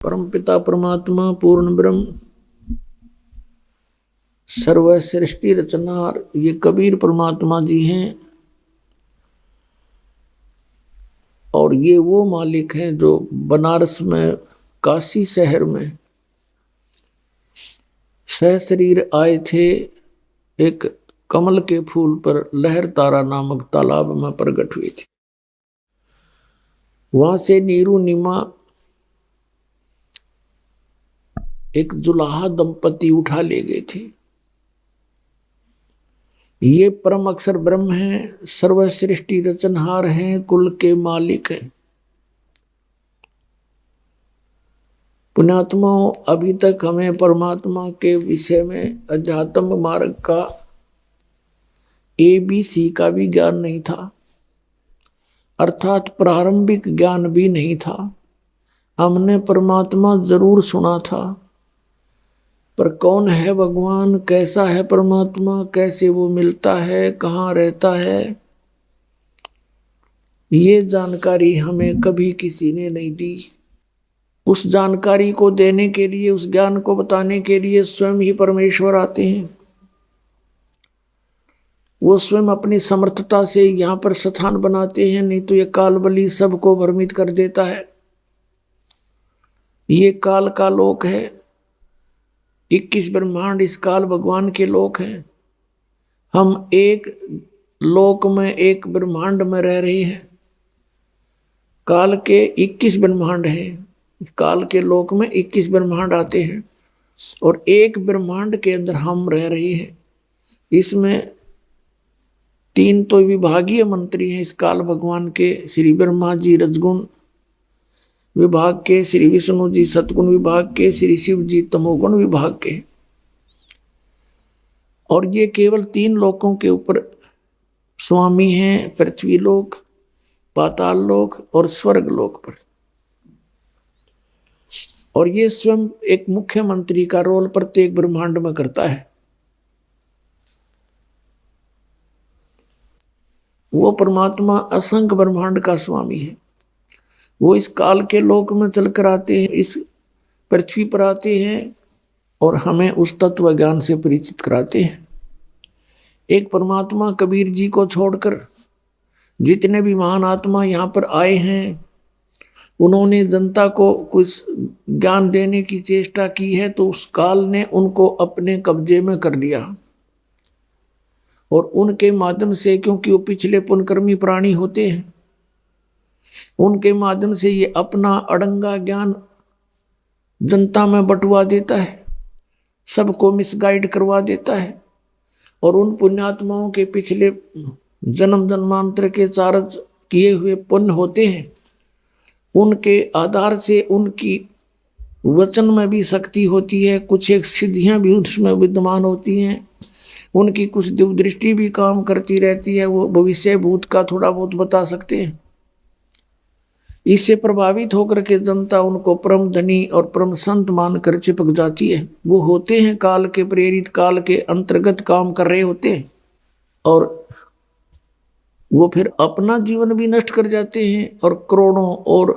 परम पिता परमात्मा पूर्ण ब्रह्म सर्व सृष्टि रचनार ये कबीर परमात्मा जी हैं। और ये वो मालिक हैं जो बनारस में काशी शहर में सहशरीर आए थे। एक कमल के फूल पर लहर तारा नामक तालाब में प्रकट हुए थे। वहां से नीरू निमा एक जुलाहा दंपति उठा ले गए थे। ये परम अक्षर ब्रह्म हैं, सर्व सृष्टि रचनहार हैं, कुल के मालिक हैं। पुण्यात्माओं, अभी तक हमें परमात्मा के विषय में अध्यात्म मार्ग का ABC का भी ज्ञान नहीं था, अर्थात प्रारंभिक ज्ञान भी नहीं था। हमने परमात्मा जरूर सुना था, पर कौन है भगवान, कैसा है परमात्मा, कैसे वो मिलता है, कहाँ रहता है, ये जानकारी हमें कभी किसी ने नहीं दी। उस जानकारी को देने के लिए, उस ज्ञान को बताने के लिए स्वयं ही परमेश्वर आते हैं। वो स्वयं अपनी समर्थता से यहाँ पर स्थान बनाते हैं, नहीं तो ये काल बली सबको भ्रमित कर देता है। ये काल का लोक है, 21 ब्रह्मांड इस काल भगवान के लोक हैं। हम एक लोक में, एक ब्रह्मांड में रह रहे हैं। काल के 21 ब्रह्मांड हैं, काल के लोक में 21 ब्रह्मांड आते हैं और एक ब्रह्मांड के अंदर हम रह रहे हैं। इसमें 3 तो विभागीय मंत्री हैं इस काल भगवान के, श्री ब्रह्मा जी रजगुण विभाग के, श्री विष्णु जी सतगुण विभाग के, श्री शिव जी तमोगुण विभाग के। और ये केवल 3 लोकों के ऊपर स्वामी हैं, पृथ्वी लोक, पाताल लोक और स्वर्ग लोक पर। और ये स्वयं एक मुख्यमंत्री का रोल प्रत्येक ब्रह्मांड में करता है। वो परमात्मा असंख्य ब्रह्मांड का स्वामी है। वो इस काल के लोक में चलकर आते हैं, इस पृथ्वी पर आते हैं और हमें उस तत्व ज्ञान से परिचित कराते हैं। एक परमात्मा कबीर जी को छोड़कर जितने भी महान आत्मा यहाँ पर आए हैं, उन्होंने जनता को कुछ ज्ञान देने की चेष्टा की है, तो उस काल ने उनको अपने कब्जे में कर लिया। और उनके माध्यम से, क्योंकि वो पिछले पुण्यकर्मी प्राणी होते हैं, उनके माध्यम से ये अपना अड़ंगा ज्ञान जनता में बंटवा देता है, सबको मिसगाइड करवा देता है। और उन पुण्यात्माओं के पिछले जन्म जन्मांतर के चार्ज किए हुए पुण्य होते हैं, उनके आधार से उनकी वचन में भी शक्ति होती है, कुछ एक सिद्धियां भी उसमें विद्यमान होती हैं, उनकी कुछ दिव्य दृष्टि भी काम करती रहती है। वो भविष्य भूत का थोड़ा बहुत बता सकते हैं। इससे प्रभावित होकर के जनता उनको परम धनी और परम संत मानकर चिपक जाती है। वो होते हैं काल के प्रेरित, काल के अंतर्गत काम कर रहे होते हैं और वो फिर अपना जीवन भी नष्ट कर जाते हैं और करोड़ों और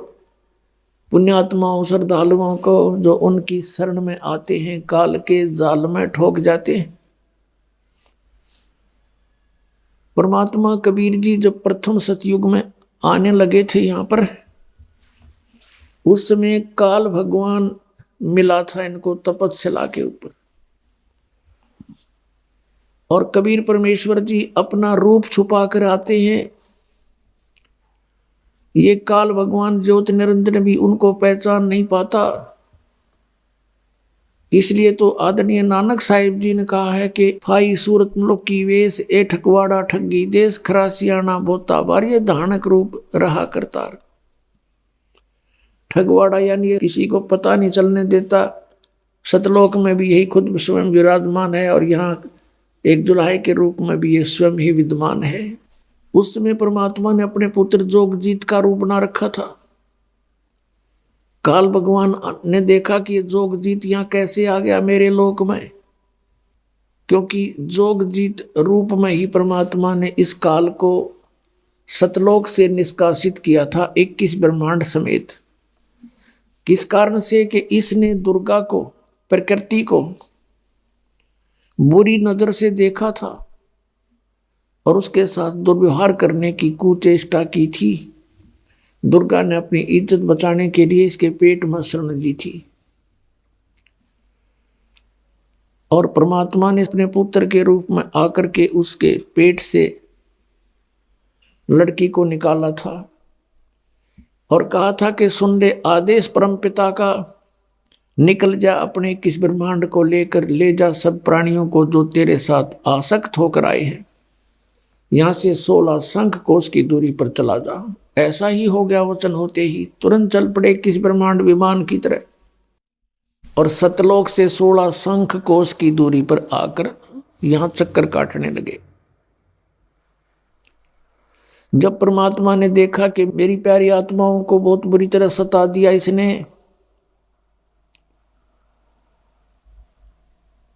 पुण्यात्माओं, श्रद्धालुओं को जो उनकी शरण में आते हैं, काल के जाल में ठोक जाते हैं। परमात्मा कबीर जी जब प्रथम सतयुग में आने लगे थे यहाँ पर, उस समय काल भगवान मिला था इनको तपस्या के ऊपर। और कबीर परमेश्वर जी अपना रूप छुपा कर आते हैं। ये काल भगवान ज्योति निरंजन भी उनको पहचान नहीं पाता। इसलिए तो आदरणीय नानक साहिब जी ने कहा है कि फाई सूरत मुल्क की वेश, ए ठकवाड़ा ठगी देश, खरासियाना बोता बार, ये धानक रूप रहा करतार। ठगवाड़ा यानी किसी को पता नहीं चलने देता। सतलोक में भी यही खुद स्वयं विराजमान है और यहाँ एक जुलाहे के रूप में भी ये स्वयं ही विद्यमान है। उस समय परमात्मा ने अपने पुत्र जोगजीत का रूप बना रखा था। काल भगवान ने देखा कि ये जोगजीत यहाँ कैसे आ गया मेरे लोक में, क्योंकि जोगजीत रूप में ही परमात्मा ने इस काल को सतलोक से निष्कासित किया था 21 ब्रह्मांड समेत। किस कारण से कि इसने दुर्गा को, प्रकृति को बुरी नजर से देखा था और उसके साथ दुर्व्यवहार करने की कुचेष्टा की थी। दुर्गा ने अपनी इज्जत बचाने के लिए इसके पेट में शरण ली थी और परमात्मा ने अपने पुत्र के रूप में आकर के उसके पेट से लड़की को निकाला था और कहा था कि सुन ले, आदेश परमपिता का, निकल जा अपने इस ब्रह्मांड को लेकर, ले जा सब प्राणियों को जो तेरे साथ आसक्त होकर आए हैं, यहां से 16 शंख कोस की दूरी पर चला जा। ऐसा ही हो गया। वचन होते ही तुरंत चल पड़े किस ब्रह्मांड विमान की तरह और सतलोक से 16 शंख कोस की दूरी पर आकर यहां चक्कर काटने लगे। जब परमात्मा ने देखा कि मेरी प्यारी आत्माओं को बहुत बुरी तरह सता दिया इसने,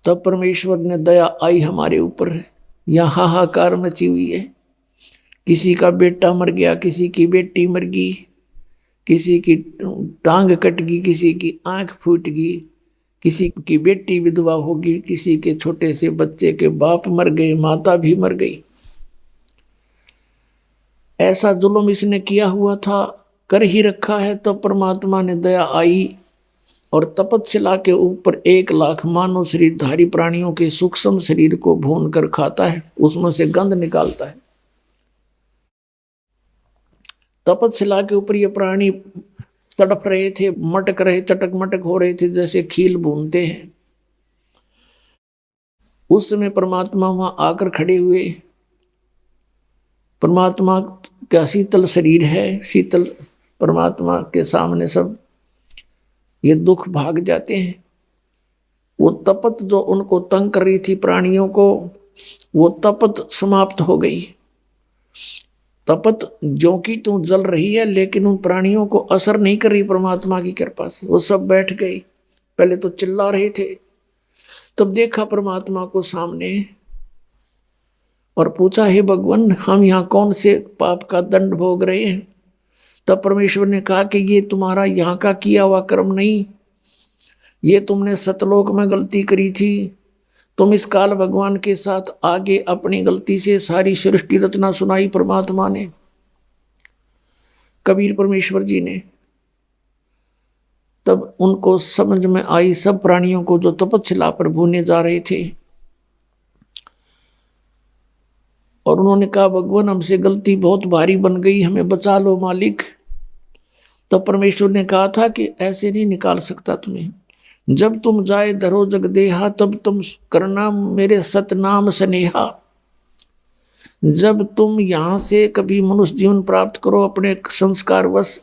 तब परमेश्वर ने दया आई हमारे ऊपर। यहां हाहाकार मची हुई है। किसी का बेटा मर गया, किसी की बेटी मर गई, किसी की टांग कट गई, किसी की आंख फूट गई, किसी की बेटी विधवा होगी, किसी के छोटे से बच्चे के बाप मर गए, माता भी मर गई। ऐसा जुल्म इसने किया हुआ था, कर ही रखा है। तो परमात्मा ने दया आई और तपतशिला के ऊपर 1 लाख मानव शरीरधारी प्राणियों के सूक्ष्म शरीर को भून कर खाता है, उसमें से गंध निकालता है। तपतशिला के ऊपर ये प्राणी तड़प रहे थे, मटक रहे, चटक मटक हो रहे थे, जैसे खील भूनते हैं। उस समय परमात्मा वहां आकर खड़े हुए। परमात्मा का शीतल शरीर है, शीतल परमात्मा के सामने सब ये दुख भाग जाते हैं। वो तपत जो उनको तंग कर रही थी प्राणियों को, वो तपत समाप्त हो गई। तपत जो कि तू जल रही है, लेकिन उन प्राणियों को असर नहीं कर रही परमात्मा की कृपा से। वो सब बैठ गए। पहले तो चिल्ला रहे थे, तब देखा परमात्मा को सामने और पूछा, हे भगवान, हम यहाँ कौन से पाप का दंड भोग रहे हैं? तब परमेश्वर ने कहा कि ये तुम्हारा यहाँ का किया हुआ कर्म नहीं, ये तुमने सतलोक में गलती करी थी। तुम इस काल भगवान के साथ आगे अपनी गलती से सारी सृष्टि रचना सुनाई परमात्मा ने, कबीर परमेश्वर जी ने। तब उनको समझ में आई, सब प्राणियों को जो तपतशिला पर भूने जा रहे थे, और उन्होंने कहा, भगवान हमसे गलती बहुत भारी बन गई, हमें बचा लो मालिक। तब परमेश्वर ने कहा था कि ऐसे नहीं निकाल सकता तुम्हें। जब तुम जाए धरो जगदेहा, तब तुम करना मेरे सतनाम स्नेहा। जब तुम यहां से कभी मनुष्य जीवन प्राप्त करो अपने संस्कारवश,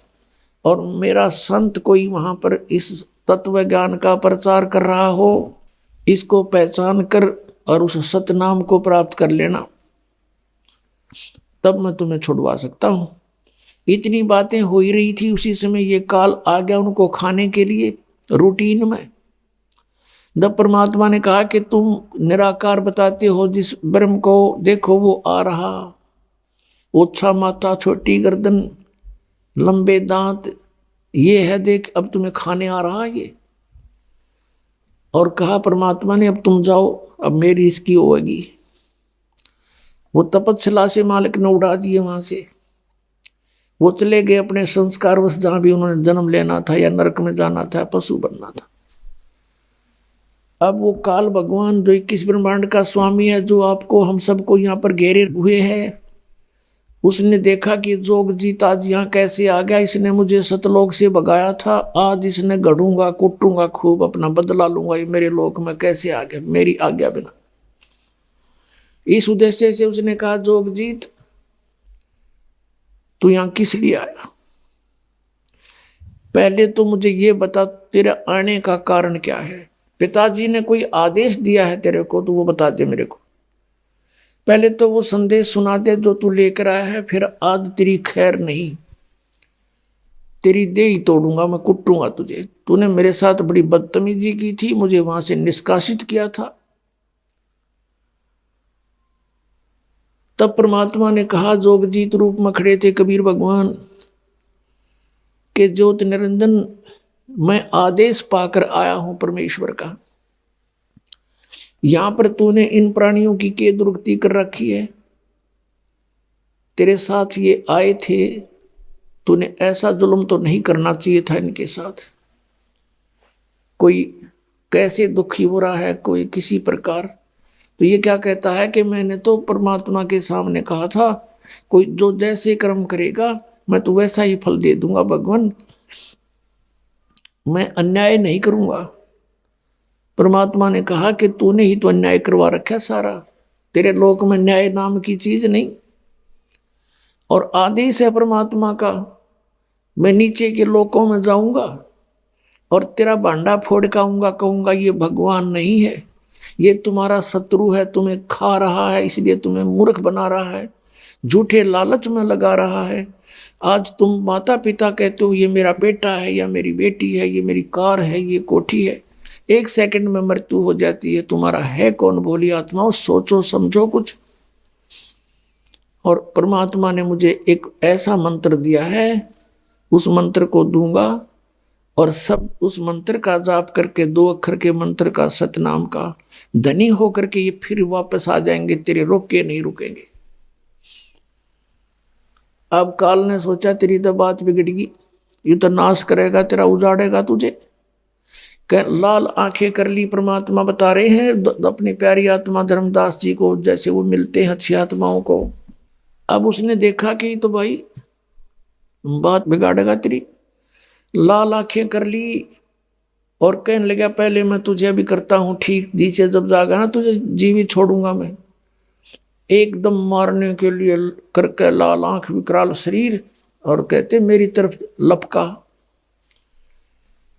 और मेरा संत कोई वहां पर इस तत्व ज्ञान का प्रचार कर रहा हो, इसको पहचान कर और उस सतनाम को प्राप्त कर लेना, तब मैं तुम्हें छुड़वा सकता हूं। इतनी बातें हो ही रही थी, उसी समय ये काल आ गया उनको खाने के लिए रूटीन में। जब परमात्मा ने कहा कि तुम निराकार बताते हो जिस ब्रह्म को, देखो वो आ रहा, ओछा माथा, छोटी गर्दन, लंबे दांत, ये है, देख अब तुम्हें खाने आ रहा ये। और कहा परमात्मा ने, अब तुम जाओ, अब मेरी इसकी होगी। वो तपतशिला से मालिक ने उड़ा दिए वहां से। वो चले गए अपने संस्कारवश, जहां भी उन्होंने जन्म लेना था, या नरक में जाना था, पशु बनना था। अब वो काल भगवान जो 21 ब्रह्मांड का स्वामी है, जो आपको हम सबको यहाँ पर घेरे हुए है, उसने देखा कि जोगजीत आज यहाँ कैसे आ गया। इसने मुझे सतलोक से भगाया था, आज इसने गढ़ूंगा, कुटूंगा, खूब अपना बदला लूंगा। ये मेरे लोक में कैसे आ गया मेरी आज्ञा बिना। इस उद्देश्य से उसने कहा, जोगजीत तू यहां किस लिए आया? पहले तो मुझे ये बता, तेरे आने का कारण क्या है? पिताजी ने कोई आदेश दिया है तेरे को तो वो बता दे मेरे को। पहले तो वो संदेश सुना दे जो तू लेकर आया है, फिर आज तेरी खैर नहीं, तेरी देह ही तोड़ूंगा, मैं कुटूंगा तुझे। तूने मेरे साथ बड़ी बदतमीजी की थी, मुझे वहां से निष्कासित किया था। तब परमात्मा ने कहा, जोगजीत रूप में खड़े थे कबीर भगवान के ज्योत निरंजन मैं आदेश पाकर आया हूं परमेश्वर का। यहां पर तूने इन प्राणियों की क्या दुर्गति कर रखी है? तेरे साथ ये आए थे, तूने ऐसा जुल्म तो नहीं करना चाहिए था इनके साथ। कोई कैसे दुखी हो रहा है, कोई किसी प्रकार। तो ये क्या कहता है कि मैंने तो परमात्मा के सामने कहा था, कोई जो जैसे कर्म करेगा मैं तो वैसा ही फल दे दूंगा भगवान, मैं अन्याय नहीं करूंगा। परमात्मा ने कहा कि तूने ही तो अन्याय करवा रखा सारा, तेरे लोक में न्याय नाम की चीज नहीं। और आदेश है परमात्मा का, मैं नीचे के लोकों में जाऊंगा और तेरा भांडा फोड़ खाऊंगा, कहूंगा ये भगवान नहीं है, ये तुम्हारा शत्रु है, तुम्हें खा रहा है, इसलिए तुम्हें मूर्ख बना रहा है, झूठे लालच में लगा रहा है। आज तुम माता पिता कहते हो ये मेरा बेटा है या मेरी बेटी है, ये मेरी कार है, ये कोठी है, 1 सेकंड में मृत्यु हो जाती है। तुम्हारा है कौन भोली आत्माओं, सोचो समझो कुछ। और परमात्मा ने मुझे एक ऐसा मंत्र दिया है, उस मंत्र को दूंगा और सब उस मंत्र का जाप करके 2 अक्षर के मंत्र का सतनाम का धनी होकर के ये फिर वापस आ जाएंगे, तेरे रोक के नहीं रुकेंगे। अब काल ने सोचा तेरी तो बात बिगड़गी, ये तो नाश करेगा, तेरा उजाड़ेगा तुझे। लाल आंखें कर ली, परमात्मा बता रहे हैं अपनी प्यारी आत्मा धर्मदास जी को, जैसे वो मिलते हैं अच्छी आत्माओं को। अब उसने देखा कि तो भाई बात बिगाड़ेगा तेरी, लाल आंखें कर ली और कहने लगा पहले मैं तुझे अभी करता हूं ठीक, नीचे जब जागा ना तुझे जीवित छोड़ूंगा मैं। एकदम मारने के लिए करके लाल आंख विकराल शरीर और कहते मेरी तरफ लपका।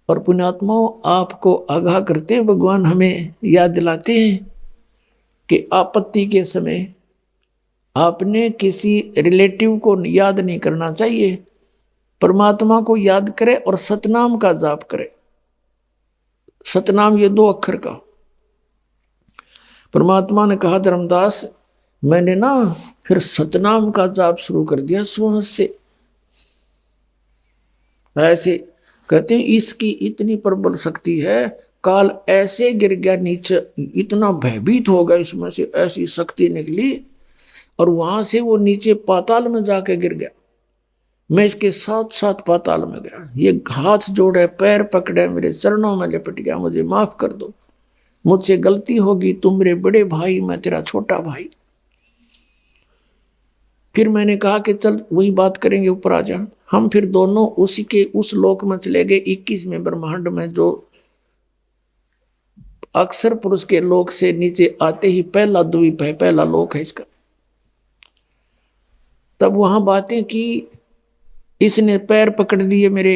और पुण्यात्माओं आपको आगाह करते हैं भगवान, हमें याद दिलाते हैं कि आपत्ति के समय आपने किसी रिलेटिव को याद नहीं करना चाहिए, परमात्मा को याद करे और सतनाम का जाप करे। सतनाम ये 2 अक्षर का। परमात्मा ने कहा धर्मदास मैंने ना फिर सतनाम का जाप शुरू कर दिया सुहस से। ऐसे कहते हैं इसकी इतनी प्रबल शक्ति है, काल ऐसे गिर गया नीचे, इतना भयभीत हो गया, इसमें से ऐसी शक्ति निकली और वहां से वो नीचे पाताल में जाके गिर गया। मैं इसके साथ साथ पाताल में गया, ये हाथ जोड़े पैर पकड़े मेरे चरणों में लिपट गया, मुझे माफ कर दो, मुझसे गलती होगी, तुम मेरे बड़े भाई, मैं तेरा छोटा भाई। फिर मैंने कहा कि चल वही बात करेंगे, ऊपर आ जा। हम फिर दोनों उसी के उस लोक में चले गए, 21वें ब्रह्मांड में, जो अक्षर पुरुष के लोक से नीचे आते ही पहला द्वीप है, पहला लोक है इसका। तब वहां बातें की, इसने पैर पकड़ दिए मेरे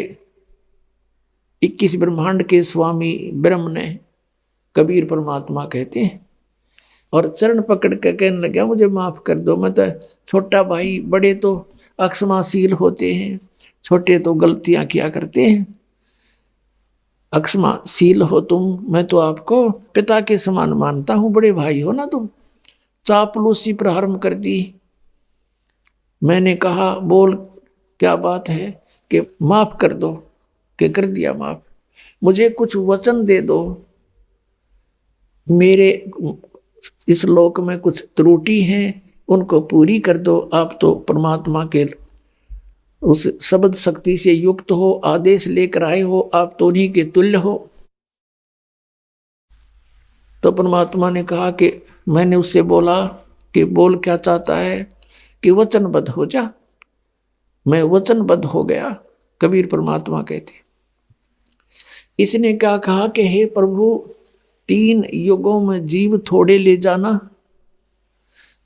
21 ब्रह्मांड के स्वामी ब्रह्म ने, कबीर परमात्मा कहते हैं, और चरण पकड़ के कहने लगा मुझे माफ कर दो, मैं तो छोटा भाई, बड़े तो अक्षमाशील होते हैं, छोटे तो गलतियां किया करते हैं, अक्षमाशील हो तुम, मैं तो आपको पिता के समान मानता हूं, बड़े भाई हो ना तुम। चापलूसी प्रारंभ कर दी। मैंने कहा बोल क्या बात है, कि माफ कर दो, कि कर दिया माफ, मुझे कुछ वचन दे दो, मेरे इस लोक में कुछ त्रुटि हैं उनको पूरी कर दो। आप तो परमात्मा के उस शब्द शक्ति से युक्त हो, आदेश लेकर आए हो, आप तो उन्हीं के तुल्य हो। तो परमात्मा ने कहा कि मैंने उससे बोला कि बोल क्या चाहता है, कि वचनबद्ध हो जा। मैं वचनबद्ध हो गया, कबीर परमात्मा कहते। इसने क्या कहा कि हे प्रभु 3 युगों में जीव थोड़े ले जाना,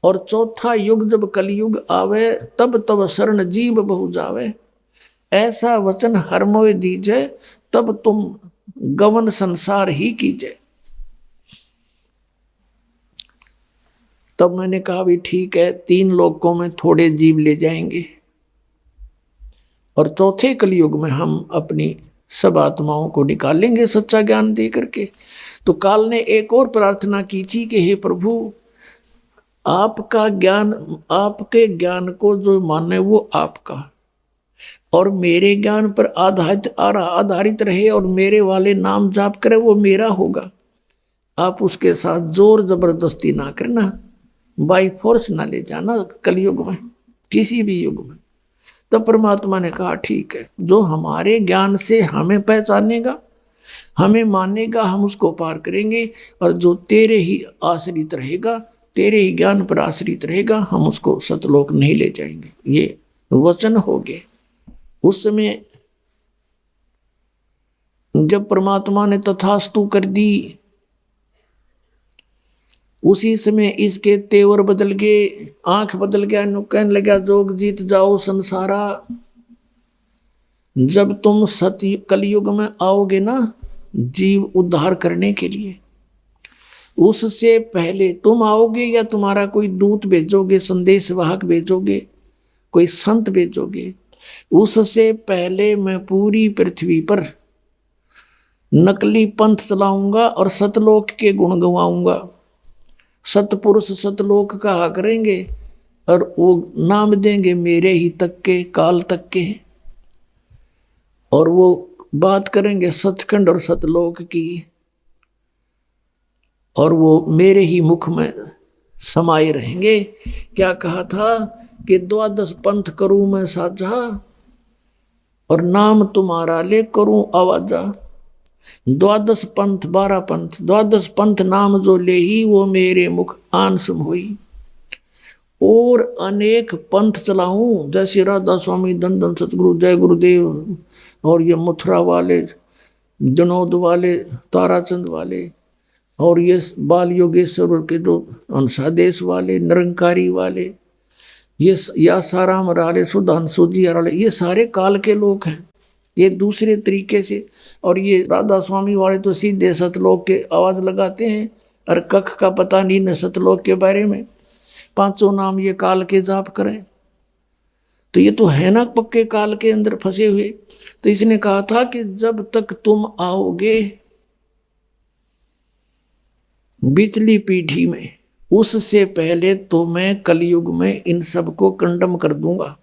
और चौथा युग जब कलयुग आवे तब तब शरण जीव बहु जावे, ऐसा वचन हर मोय दीजे, तब तुम गवन संसार ही कीजिए। तब मैंने कहा भी ठीक है, 3 लोकों में थोड़े जीव ले जाएंगे और चौथे कलयुग में हम अपनी सब आत्माओं को निकालेंगे सच्चा ज्ञान दे करके। तो काल ने एक और प्रार्थना की थी कि हे प्रभु आपका ज्ञान, आपके ज्ञान को जो माने वो आपका, और मेरे ज्ञान पर आधारित रहे और मेरे वाले नाम जाप करे, वो मेरा होगा। आप उसके साथ जोर जबरदस्ती ना करना, बाई फोर्स ना ले जाना कलयुग में, किसी भी युग में। तो परमात्मा ने कहा ठीक है, जो हमारे ज्ञान से हमें पहचानेगा, हमें मानेगा, हम उसको पार करेंगे। और जो तेरे ही आश्रित रहेगा, तेरे ही ज्ञान पर आश्रित रहेगा, हम उसको सतलोक नहीं ले जाएंगे। ये वचन हो गए। उस समय जब परमात्मा ने तथास्तु कर दी, उसी समय इसके तेवर बदल गए, आंख बदल गया, कहने लगा जोग जीत जाओ संसारा। जब तुम सत्य कलयुग में आओगे ना जीव उद्धार करने के लिए, उससे पहले तुम आओगे या तुम्हारा कोई दूत भेजोगे, संदेश वाहक भेजोगे, कोई संत भेजोगे, उससे पहले मैं पूरी पृथ्वी पर नकली पंथ चलाऊंगा और सतलोक के गुण गवाऊंगा। सतपुरुष सतलोक कहा करेंगे और वो नाम देंगे मेरे ही तक के, काल तक के, और वो बात करेंगे सचखंड और सतलोक की, और वो मेरे ही मुख में समाये रहेंगे। क्या कहा था कि 12 पंथ करूं मैं साझा और नाम तुम्हारा ले करूं आवाजा। 12 पंथ 12 पंथ, 12 पंथ नाम जो ले ही वो मेरे मुख आन सम हुई। और अनेक पंथ चलाऊं, जैसे राधा स्वामी, दंदन सतगुरु, जय गुरुदेव, और ये मथुरा वाले, जनोद वाले, ताराचंद वाले, और ये बाल योगेश्वर के दो अंशादेश वाले, निरंकारी वाले, ये या साराम वाले, सुधांशु जी वाले, ये सारे काल के लोग हैं, ये दूसरे तरीके से। और ये राधा स्वामी वाले तो सीधे सतलोक के आवाज लगाते हैं और कख का पता नहीं न सतलोक के बारे में। 5 नाम ये काल के जाप करें, तो ये तो है ना पक्के काल के अंदर फंसे हुए। तो इसने कहा था कि जब तक तुम आओगे बिचली पीढ़ी में, उससे पहले तो मैं कलयुग में इन सबको कंडम कर दूंगा।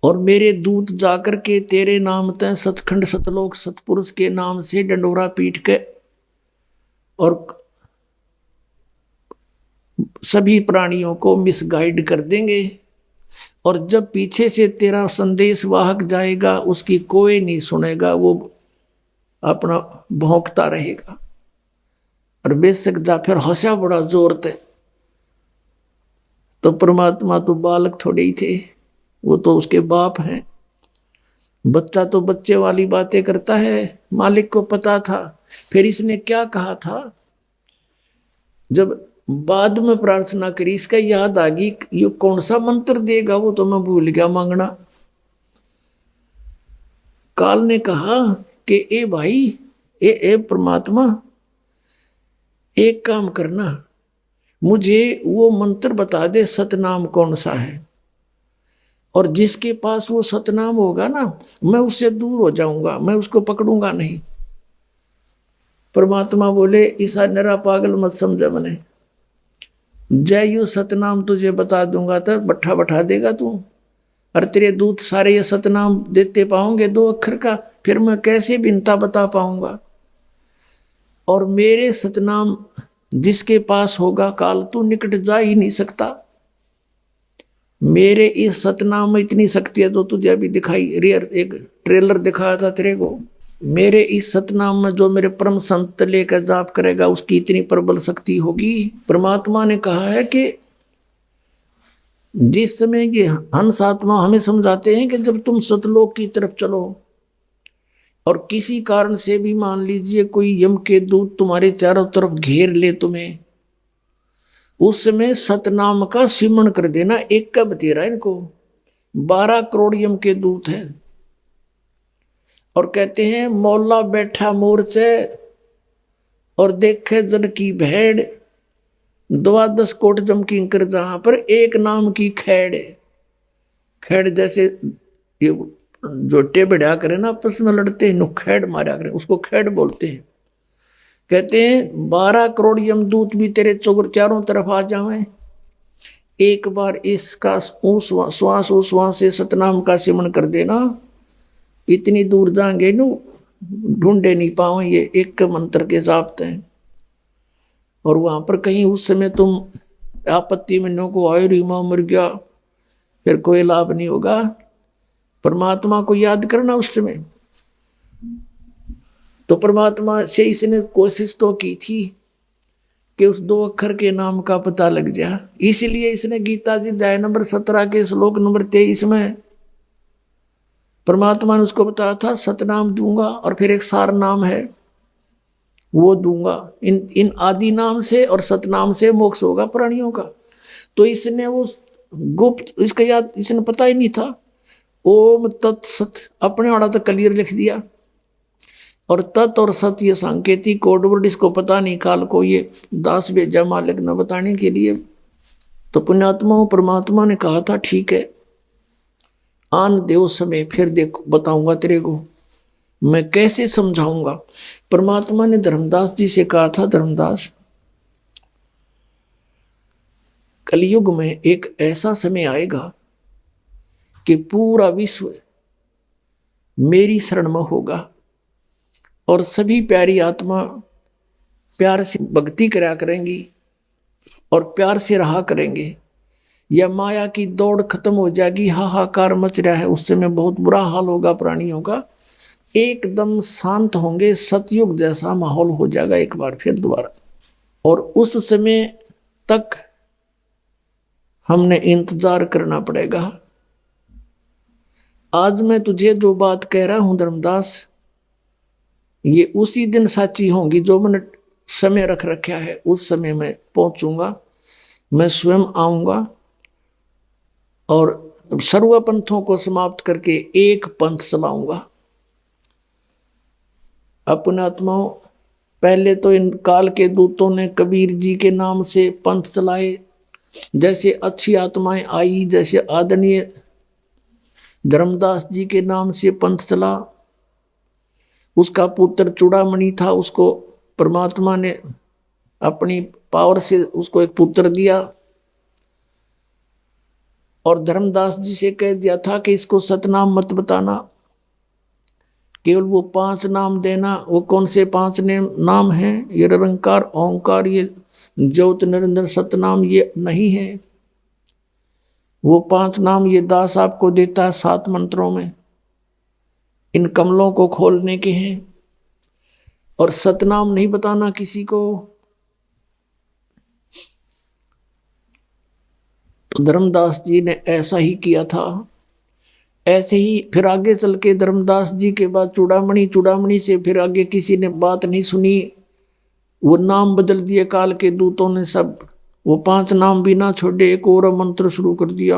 और मेरे दूत जाकर के तेरे नाम तय सतखंड सतलोक सतपुरुष के नाम से डंडोरा पीट के और सभी प्राणियों को मिसगाइड कर देंगे। और जब पीछे से तेरा संदेश वाहक जाएगा, उसकी कोई नहीं सुनेगा, वो अपना भौंकता रहेगा। और बेशक जा फिर हंसा बड़ा जोर थे। तो परमात्मा तो बालक थोड़े ही थे, वो तो उसके बाप हैं। बच्चा तो बच्चे वाली बातें करता है, मालिक को पता था। फिर इसने क्या कहा था, जब बाद में प्रार्थना करी, इसका याद आ गई ये कौन सा मंत्र देगा, वो तो मैं भूल गया मांगना। काल ने कहा कि ए भाई, ए परमात्मा, एक काम करना, मुझे वो मंत्र बता दे, सतनाम कौन सा है, और जिसके पास वो सतनाम होगा ना, मैं उससे दूर हो जाऊंगा, मैं उसको पकड़ूंगा नहीं। परमात्मा बोले ईसा नरा पागल मत समझ मने, जय यू सतनाम तुझे बता दूंगा तो बट्ठा बैठा देगा तू। और तेरे दूत सारे ये सतनाम देते पाओगे 2 अक्षर का, फिर मैं कैसे बिनता बता पाऊंगा। और मेरे सतनाम जिसके पास होगा काल, तू निकट जा ही नहीं सकता। मेरे इस सतनाम में इतनी शक्ति है, जो तुझे अभी दिखाई, रियर एक ट्रेलर दिखाया था तेरे को। मेरे इस सतनाम में जो मेरे परम संत लेकर जाप करेगा, उसकी इतनी प्रबल शक्ति होगी। परमात्मा ने कहा है कि जिस समय ये हंस आत्मा हमें समझाते हैं कि जब तुम सतलोक की तरफ चलो और किसी कारण से भी मान लीजिए कोई यम के दूत तुम्हारे चारों तरफ घेर ले तुम्हें, उस समय सतनाम का सिमरण कर देना। एक का बतेरा इनको 12 करोड़ यम के दूत हैं। और कहते हैं मौला बैठा मोर्चे और देखे जन की भेड़, 12 कोट जम की कर, जहां पर एक नाम की खैड़। खैड़ जैसे ये जो टेबड़ा करे ना, आपस में लड़ते हैं, खैड़ मारा करे, उसको खैड़ बोलते हैं। कहते हैं 12 करोड़ यमदूत भी तेरे चारों तरफ आ जावे, एक बार इसका श्वास से सतनाम का सेवन कर देना, इतनी दूर जाएंगे नु ढूंढे नहीं पाओ, ये एक मंत्र के जापते हैं। और वहां पर कहीं उस समय तुम आपत्ति में नो को आयो रीमा मर गया, फिर कोई लाभ नहीं होगा। परमात्मा को याद करना उस समय। तो परमात्मा से इसने कोशिश तो की थी कि उस 2 अक्षर के नाम का पता लग जाए, इसलिए इसने गीता जी अध्याय नंबर 17 के श्लोक नंबर 23 में परमात्मा ने उसको बताया था सतनाम दूंगा, और फिर एक सार नाम है वो दूंगा। इन आदि नाम से और सतनाम से मोक्ष होगा प्राणियों का। तो इसने वो गुप्त, इसका याद इसने पता ही नहीं था। ओम तत्सत अपने वाला तो क्लियर लिख दिया, और तत् और सत ये सांकेतिक कोड वर्ड, इसको पता नहीं काल को ये दास भेजा मालिक न बताने के लिए। तो पुण्यात्मा परमात्मा ने कहा था ठीक है आन देव समय, फिर देखो बताऊंगा तेरे को मैं कैसे समझाऊंगा। परमात्मा ने धर्मदास जी से कहा था धर्मदास कलयुग में एक ऐसा समय आएगा कि पूरा विश्व मेरी शरण में होगा, और सभी प्यारी आत्मा प्यार से भक्ति करा करेंगी और प्यार से रहा करेंगे। यह माया की दौड़ खत्म हो जाएगी, हाहाकार मच रहा है, उस समय बहुत बुरा हाल होगा प्राणियों का, एकदम शांत होंगे, सतयुग जैसा माहौल हो जाएगा एक बार फिर दोबारा। और उस समय तक हमने इंतजार करना पड़ेगा। आज मैं तुझे जो बात कह रहा हूं धर्मदास, ये उसी दिन साची होंगी जो मैंने समय रख रखा है। उस समय मैं पहुंचूंगा, मैं स्वयं आऊंगा और सर्व पंथों को समाप्त करके एक पंथ चलाऊंगा। अपने आत्माओं पहले तो इन काल के दूतों ने कबीर जी के नाम से पंथ चलाए, जैसे अच्छी आत्माएं आई, जैसे आदरणीय धर्मदास जी के नाम से पंथ चला। उसका पुत्र चूड़ामणि था, उसको परमात्मा ने अपनी पावर से उसको एक पुत्र दिया, और धर्मदास जी से कह दिया था कि इसको सतनाम मत बताना, केवल वो 5 नाम देना। वो कौन से 5 नाम हैं? ये निरंकार ओंकार, ये ज्योत निरंजन सतनाम ये नहीं है। वो 5 नाम ये दास आपको देता है 7 मंत्रों में, इन कमलों को खोलने के हैं, और सतनाम नहीं बताना किसी को। तो धर्मदास जी ने ऐसा ही किया था। ऐसे ही फिर आगे चल के धर्मदास जी के बाद चूड़ामणि से फिर आगे किसी ने बात नहीं सुनी, वो नाम बदल दिए काल के दूतों ने सब। वो 5 नाम भी ना छोड़े, एक और मंत्र शुरू कर दिया,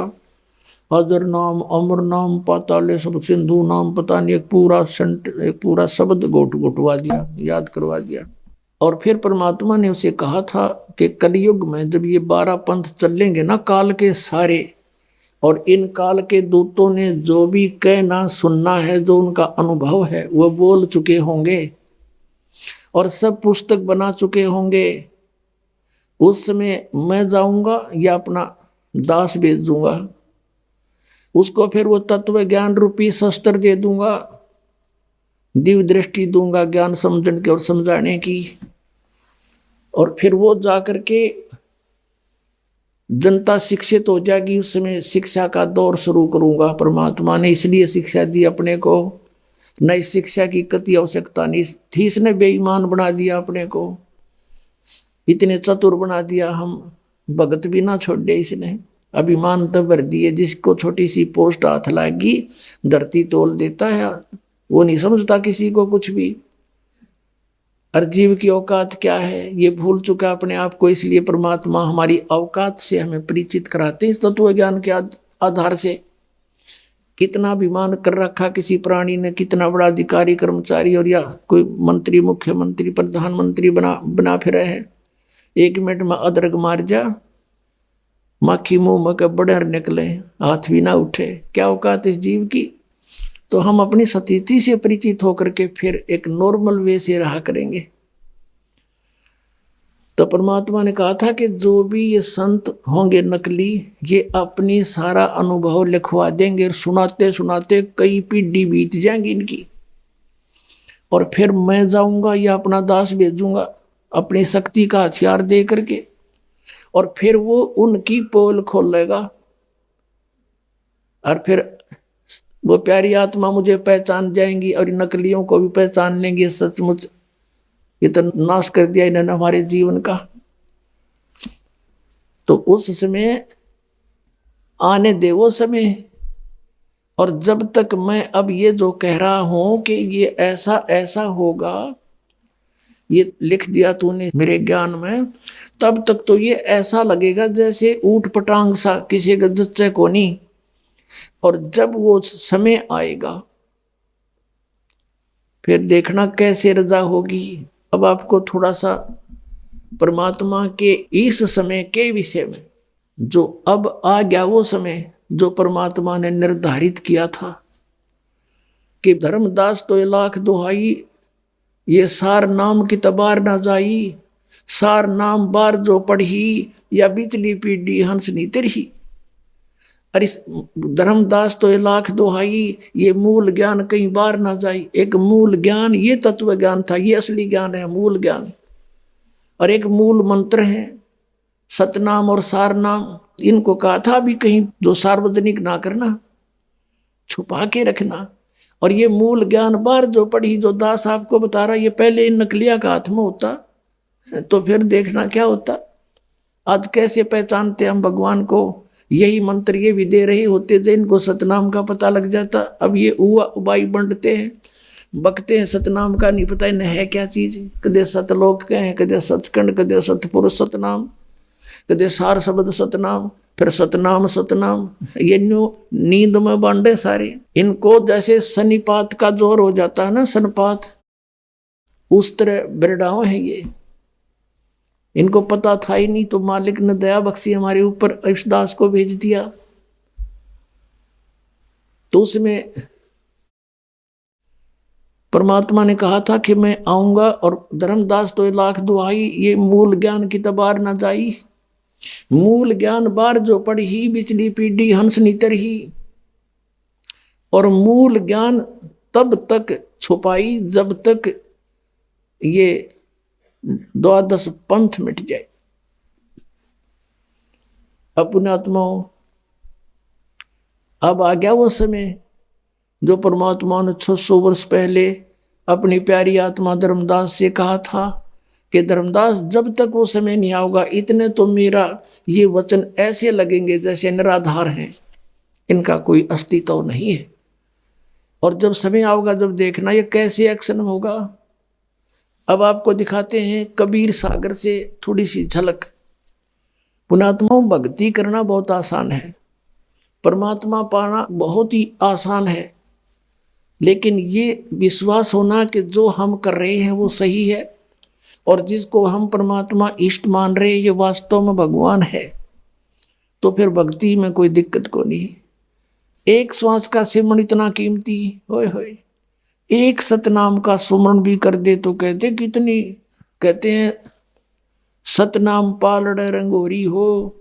अजर नाम, अमर नाम, पाताले सब, सिंधु नाम, पता नहीं एक पूरा शब्द घोटवा दिया, याद करवा दिया। और फिर परमात्मा ने उसे कहा था कि कलयुग में जब ये 12 पंथ चलेंगे ना काल के सारे, और इन काल के दूतों ने जो भी कहना सुनना है, जो उनका अनुभव है वो बोल चुके होंगे और सब पुस्तक बना चुके होंगे। उस समय मैं जाऊंगा या अपना दास भेज दूंगा, उसको फिर वो तत्व ज्ञान रूपी शस्त्र दे दूंगा, दिव्य दृष्टि दूंगा ज्ञान समझने की और समझाने की। और फिर वो जाकर के जनता शिक्षित हो जाएगी। उस समय शिक्षा का दौर शुरू करूंगा। परमात्मा ने इसलिए शिक्षा दी अपने को, नई शिक्षा की कति आवश्यकता नहीं थी। इसने बेईमान बना दिया अपने को, इतने चतुर बना दिया, हम भगत भी ना छोड़ दे इसने। अभिमान तो भर दिए, जिसको छोटी सी पोस्ट हाथ लागी धरती तोल देता है, वो नहीं समझता किसी को कुछ भी। हर जीव की औकात क्या है ये भूल चुका अपने आप को। इसलिए परमात्मा हमारी औकात से हमें परिचित कराते हैं इस तत्व ज्ञान के आधार से। कितना अभिमान कर रखा किसी प्राणी ने, कितना बड़ा अधिकारी कर्मचारी और या कोई मंत्री, मुख्यमंत्री, प्रधानमंत्री बना फिर है। 1 मिनट में अदरक मार जा, माखी मुंह में के बड़े निकले, हाथ भी ना उठे, क्या औकात इस जीव की। तो हम अपनी स्थिति से परिचित होकर के फिर एक नॉर्मल वे से रहा करेंगे। तो परमात्मा ने कहा था कि जो भी ये संत होंगे नकली, ये अपनी सारा अनुभव लिखवा देंगे, सुनाते सुनाते कई पीढ़ी बीत जाएंगी इनकी, और फिर मैं जाऊंगा या अपना दास भेजूंगा अपनी शक्ति का हथियार दे करके, और फिर वो उनकी पोल खोलेगा, और फिर वो प्यारी आत्मा मुझे पहचान जाएंगी और नकलियों को भी पहचान लेंगे। सचमुच ये तो नाश कर दिया इन्होंने हमारे जीवन का। तो उस समय आने दे वो समय, और जब तक मैं अब ये जो कह रहा हूं कि ये ऐसा ऐसा होगा, ये लिख दिया तूने मेरे ज्ञान में, तब तक तो ये ऐसा लगेगा जैसे ऊट पटांग सा, किसी का जच्चे को नहीं। और जब वो समय आएगा फिर देखना कैसे रजा होगी। अब आपको थोड़ा सा परमात्मा के इस समय के विषय में, जो अब आ गया वो समय जो परमात्मा ने निर्धारित किया था कि धर्मदास तो 1,00,000 दुहाई, ये सार नाम की तबार ना जाई, सार नाम बार जो पढ़ी, या बिचली पीढ़ी हंस नी तिरही। अरे धर्मदास तो 1,00,000 दुहाई, ये मूल ज्ञान कहीं बार ना जाई। एक मूल ज्ञान ये तत्व ज्ञान था, ये असली ज्ञान है, मूल ज्ञान। और एक मूल मंत्र है सतनाम और सारनाम। इनको कहा था भी कहीं जो सार्वजनिक ना करना, छुपा के रखना। और ये मूल ज्ञान बार जो पढ़ी, जो दास आपको बता रहा, ये पहले इन नकलिया का हाथ में होता तो फिर देखना क्या होता। आज कैसे पहचानते हम भगवान को, यही मंत्र ये भी दे रहे होते थे, इनको सतनाम का पता लग जाता। अब ये उवा उबाई बंटते हैं, बकते हैं, सतनाम का नहीं पता इन्हें है क्या चीज। कदे सतलोक कहें, कदे सचखंड, कदे सतपुरुष सतनाम, कदे सार शब्द सतनाम, फिर सतनाम सतनाम। ये नींद में बांटे सारे। इनको जैसे सनिपात का जोर हो जाता है ना, सनपात, उस तरह बिरडाओ है ये। इनको पता था ही नहीं, तो मालिक ने दया बख्शी हमारे ऊपर, ईशदास को भेज दिया। तो उसमें परमात्मा ने कहा था कि मैं आऊंगा, और धर्मदास तो 1,00,000 दुहाई, ये मूल ज्ञान की तबार न जाई। मूल ज्ञान बार जो पढ़ी, बिचली पीढ़ी हंस नीतर ही। और मूल ज्ञान तब तक छुपाई जब तक ये 12 पंथ मिट जाए। अपने आत्माओं, अब आ गया वो समय जो परमात्मा ने 600 वर्ष पहले अपनी प्यारी आत्मा धर्मदास से कहा था कि धर्मदास जब तक वो समय नहीं आएगा, इतने तो मेरा ये वचन ऐसे लगेंगे जैसे निराधार हैं, इनका कोई अस्तित्व नहीं है। और जब समय आएगा, जब देखना ये कैसे एक्शन होगा। अब आपको दिखाते हैं कबीर सागर से थोड़ी सी झलक। पुणात्माओं, भक्ति करना बहुत आसान है, परमात्मा पाना बहुत ही आसान है, लेकिन ये विश्वास होना कि जो हम कर रहे हैं वो सही है, और जिसको हम परमात्मा इष्ट मान रहे हैं ये वास्तव में भगवान है, तो फिर भक्ति में कोई दिक्कत को नहीं। एक श्वास का सिमरण इतना कीमती, होए होए, एक सतनाम का सुमरण भी कर दे तो कहते कितनी, कहते हैं सतनाम पालड़े रंगोरी हो,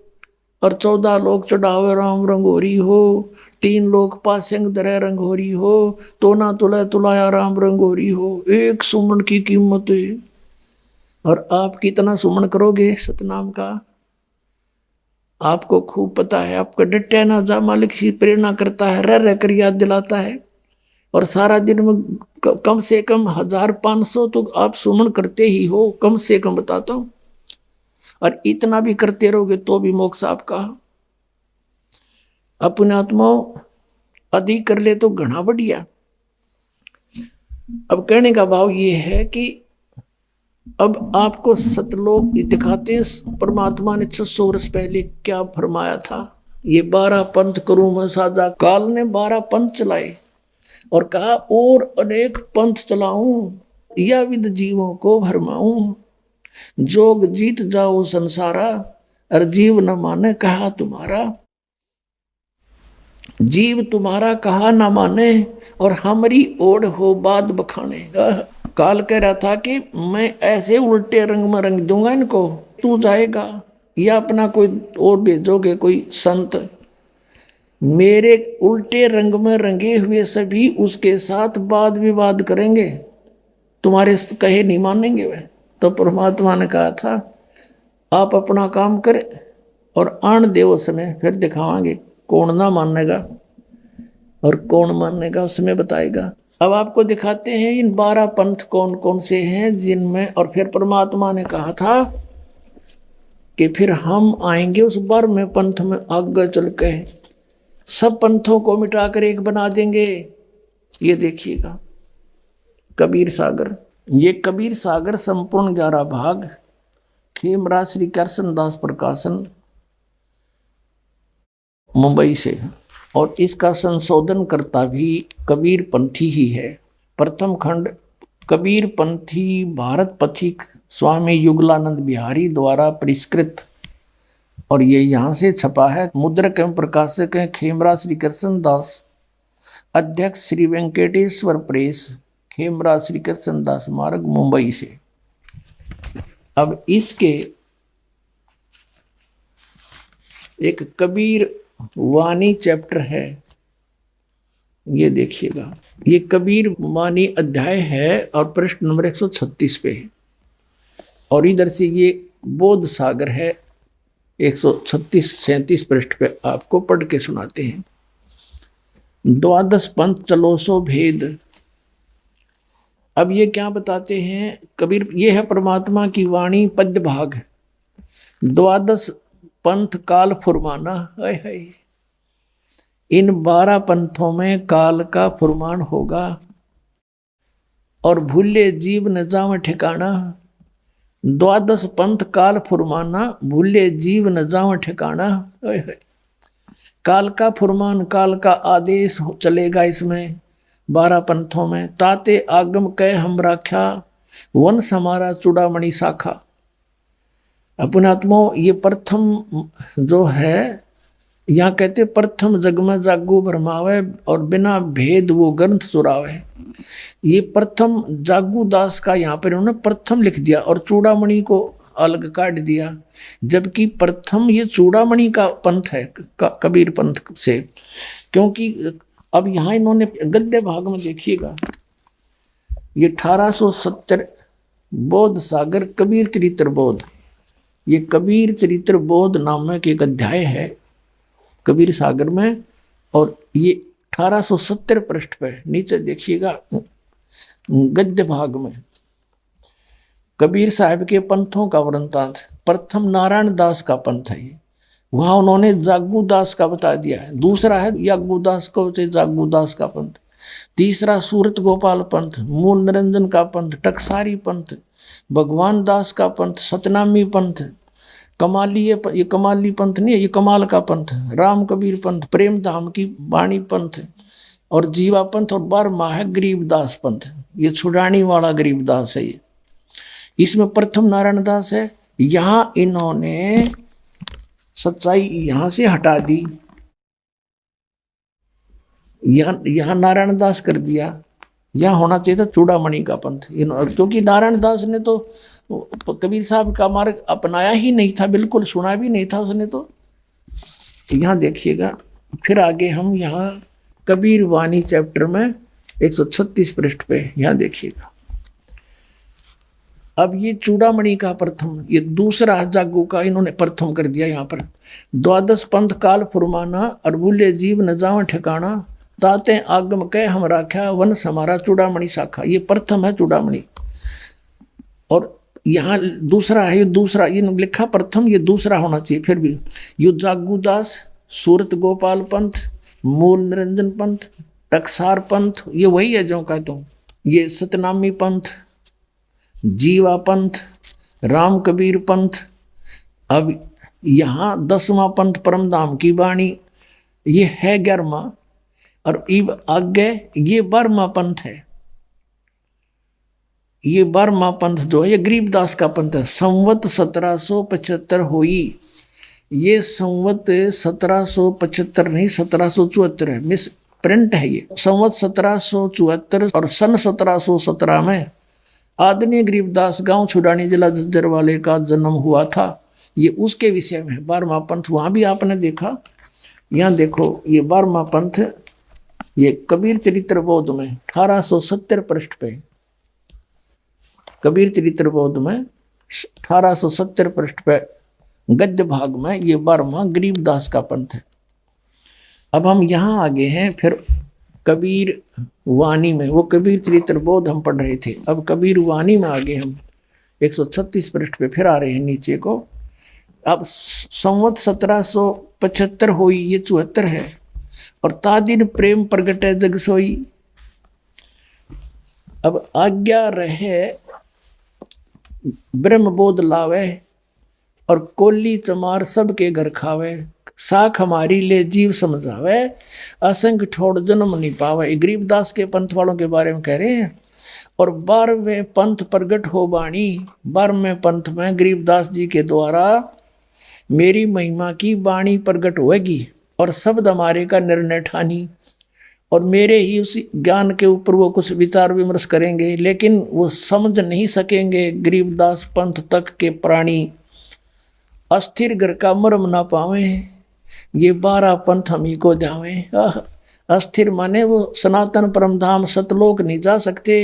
और 14 लोग चढ़ावे राम रंगोरी हो, 3 लोग पासंग दरे रंगोरी हो, तो ना तुला तुलाया राम रंगोरी हो। एक सुमरण की कीमत है। और आप कितना सुमरण करोगे सतनाम का, आपको खूब पता है। आपका डटे ना जा, मालिक से प्रेरणा करता है, रह कर याद दिलाता है। और सारा दिन में कम से कम 1500 तो आप सुमन करते ही हो, कम से कम बताता हूं। और इतना भी करते रहोगे तो भी मोक्ष आपका। अपने आत्माओं, अधिक कर ले तो घना बढ़िया। अब कहने का भाव ये है कि अब आपको सतलोक दिखाते हैं परमात्मा ने 600 वर्ष पहले क्या फरमाया था। ये 12 पंथ करूं मैं साझा। काल ने 12 पंथ चलाए और कहा और अनेक पंथ चलाऊं, या विद जीवों को भरमाऊं। जोग जीत जाओ संसारा, और जीव न माने कहा तुम्हारा। जीव तुम्हारा कहा न माने, और हमारी ओढ़ हो बात बखाने। काल कह रहा था कि मैं ऐसे उल्टे रंग में रंग दूंगा इनको, तू जाएगा या अपना कोई और भेजोगे कोई संत, मेरे उल्टे रंग में रंगे हुए सभी उसके साथ वाद विवाद करेंगे, तुम्हारे कहे नहीं मानेंगे वे। तो परमात्मा ने कहा था आप अपना काम करें और आन देव समय फिर दिखावांगे, कौन ना मानेगा और कौन मानेगा उसमें बताएगा। अब आपको दिखाते हैं इन 12 पंथ कौन कौन से हैं जिनमें, और फिर परमात्मा ने कहा था कि फिर हम आएंगे उस बार में पंथ में आगे चल के सब पंथों को मिटाकर एक बना देंगे। ये देखिएगा कबीर सागर, ये कबीर सागर संपूर्ण 11 भाग, खेमराज श्री कृष्ण दास प्रकाशन मुंबई से, और इसका संशोधन करता भी कबीर पंथी ही है। प्रथम खंड कबीर पंथी भारत पथिक स्वामी युगलानंद बिहारी द्वारा परिष्कृत, और ये यहाँ से छपा है। मुद्रक एवं प्रकाशक हैं खेमराज श्री कृष्ण दास, अध्यक्ष श्री वेंकटेश्वर प्रेस, खेमराज श्री कृष्ण दास मार्ग मुंबई से। अब इसके एक कबीर वाणी चैप्टर है, ये देखिएगा, ये कबीर वाणी अध्याय है और पृष्ठ नंबर 136 पे है, और इधर से ये बोध सागर है 136-37 पृष्ठ पे, आपको पढ़ के सुनाते हैं। द्वादश पंथ चलो सो भेद। अब ये क्या बताते हैं कबीर, ये है परमात्मा की वाणी पद्य भाग। द्वादश पंथ काल फुरमाना, हाय हाय, इन 12 पंथों में काल का फुरमान होगा, और भूले जीव न जाव ठिकाना। द्वादश पंथ काल फुरमाना, भूले जीव न जाव ठिकाना। काल का फुरमान, काल का आदेश चलेगा इसमें 12 पंथों में। ताते आगम कह हम राख्या, वन समारा चूड़ामणि शाखा। अपनात्मो, ये प्रथम जो है, यहाँ कहते प्रथम जग में जागू भरमावे और बिना भेद वो ग्रंथ चुरावे। ये प्रथम जागू दास का यहाँ पर उन्होंने प्रथम लिख दिया और चूड़ामणि को अलग काट दिया, जबकि प्रथम ये चूड़ामणि का पंथ है कबीर पंथ से। क्योंकि अब यहाँ इन्होंने गद्य भाग में देखिएगा, ये 1870 बोध सागर कबीर चरित्र बोध, ये कबीर चरित्र बोध नामक एक अध्याय है कबीर सागर में, और ये 1870 पृष्ठ पे नीचे देखिएगा गद्य भाग में कबीर साहब के पंथों का वृंतांत। प्रथम नारायण दास का पंथ है, वहां उन्होंने जागू दास का बता दिया है। दूसरा है यागू दास को जागू दास का पंथ। तीसरा सूरत गोपाल पंथ, मूल निरंजन का पंथ, टकसारी पंथ, भगवान दास का पंथ, सतनामी पंथ, कमाली, ये कमाली पंथ नहीं है, ये कमाल का पंथ, राम कबीर पंथ, प्रेम धाम की वाणी पंथ, और जीवा पंथ, और 12वां है गरीबदास पंथ, ये छुड़ानी वाला गरीबदास है। ये इसमें प्रथम नारायण दास है। यहाँ इन्होंने सच्चाई यहाँ से हटा दी, यहाँ नारायण दास कर दिया, यहाँ होना चाहिए था चूड़ामणि का पंथ। क्योंकि नारायण दास ने तो कबीर साहब का मार्ग अपनाया ही नहीं था, बिल्कुल सुना भी नहीं था उसने। तो यहाँ देखिएगा, फिर आगे हम यहाँ कबीर वाणी चैप्टर में 136 पृष्ठ पे यहाँ देखिएगा। अब ये चूड़ामणि का प्रथम, ये दूसरा जागू का इन्होंने प्रथम कर दिया यहाँ पर। द्वादश पंथ काल फुरमाना, और भूले जीव न जाव ठिकाना। ताते आगम कह हम राख्या, वन समारा चूड़ामणि शाखा। ये प्रथम है चूड़ामणि, और यहाँ दूसरा है, ये दूसरा, ये लिखा प्रथम, ये दूसरा होना चाहिए। फिर भी ये जागू दास, सूरत गोपाल पंथ, मूल निरंजन पंथ, टकसार पंथ, ये वही है जो कहता हूँ। ये सतनामी पंथ, जीवा पंथ, राम कबीर पंथ। अब यहाँ 10वां पंथ परमधाम की वाणी, ये है 11वां, और इब आगे ये 12वां पंथ है। ये 12वां पंथ जो है ये गरीबदास का पंथ है। संवत 1775 हुई, ये संवत 1775 नहीं 1774 है, मिस प्रिंट है ये। संवत 1774 और सन 1717 में आदरणीय गरीबदास गांव छुड़ानी जिला झज्जर वाले का जन्म हुआ था। ये उसके विषय में 12वां पंथ वहां भी आपने देखा। यहाँ देखो ये 12वां पंथ, ये कबीर चरित्र बोध में 1870 पृष्ठ पे, कबीर चरित्र बोध में 1870 पृष्ठ पे गद्य भाग में ये 12वां गरीबदास का पंथ है। अब हम यहाँ आगे हैं फिर कबीर वाणी में, वो कबीर चरित्र बोध हम पढ़ रहे थे, अब कबीर वाणी में आगे हम 136 पृष्ठ पे फिर आ रहे हैं नीचे को। अब संवत 1775 हुई, ये 74 है। और तादिन प्रेम प्रगट जग सोई। अब आज्ञा रहे ब्रह्म बोध लावे, और कोली चमार सबके घर खावे। साख हमारी ले जीव समझावे, असंग ठोड़ जन्म नहीं पावे। गरीबदास के पंथ वालों के बारे में कह रहे हैं। और 12वें पंथ प्रगट हो बाणी, 12वें पंथ में गरीबदास जी के द्वारा मेरी महिमा की बाणी प्रगट होगी, और शब्द हमारे का निर्णय ठानी। और मेरे ही उसी ज्ञान के ऊपर वो कुछ विचार विमर्श करेंगे, लेकिन वो समझ नहीं सकेंगे गरीबदास पंथ तक के प्राणी। अस्थिर घर का मर्म ना पावे, ये 12 पंथ हम ही को जावे। अस्थिर माने वो सनातन परमधाम सतलोक नहीं जा सकते,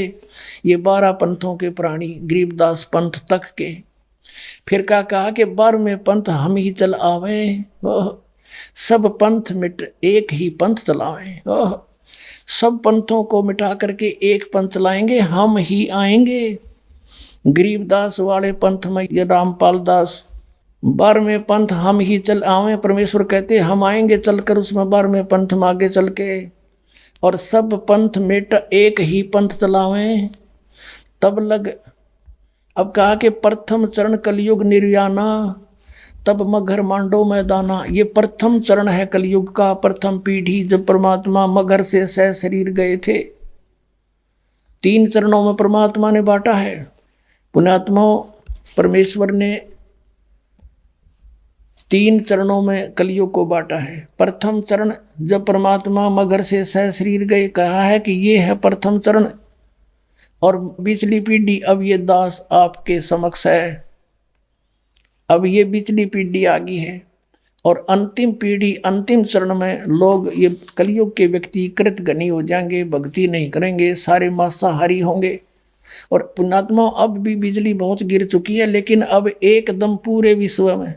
ये 12 पंथों के प्राणी गरीबदास पंथ तक के। फिर क्या कहा कि 12वें पंथ हम ही चल आवे, सब पंथ मिट एक ही पंथ चलावे। सब पंथों को मिटा करके एक पंथ चलाएंगे, हम ही आएंगे। गरीबदास वाले पंथ में ये रामपाल दास 12वें पंथ हम ही चल आवे, परमेश्वर कहते हम आएंगे चलकर उसमें 12वें पंथ में आगे चल के, और सब पंथ मिट एक ही पंथ चलावें तब लग। अब कहा कि प्रथम चरण कलयुग निर्याना, तब मगर मांडो मैदाना। ये प्रथम चरण है कलयुग का, प्रथम पीढ़ी, जब परमात्मा मगर से सह शरीर गए थे। 3 चरणों में परमात्मा ने बांटा है। पुण्यात्मा परमेश्वर ने 3 चरणों में कलयुग को बांटा है। प्रथम चरण जब परमात्मा मगर से सह शरीर गए, कहा है कि ये है प्रथम चरण। और पिछली पीढ़ी अब ये दास आपके समक्ष है, अब ये पिछली पीढ़ी आ गई है। और अंतिम पीढ़ी, अंतिम चरण में लोग, ये कलयुग के व्यक्ति कृतघ्नी हो जाएंगे, भक्ति नहीं करेंगे, सारे मांसाहारी होंगे। और पुण्यात्मा अब भी बिजली बहुत गिर चुकी है, लेकिन अब एकदम पूरे विश्व में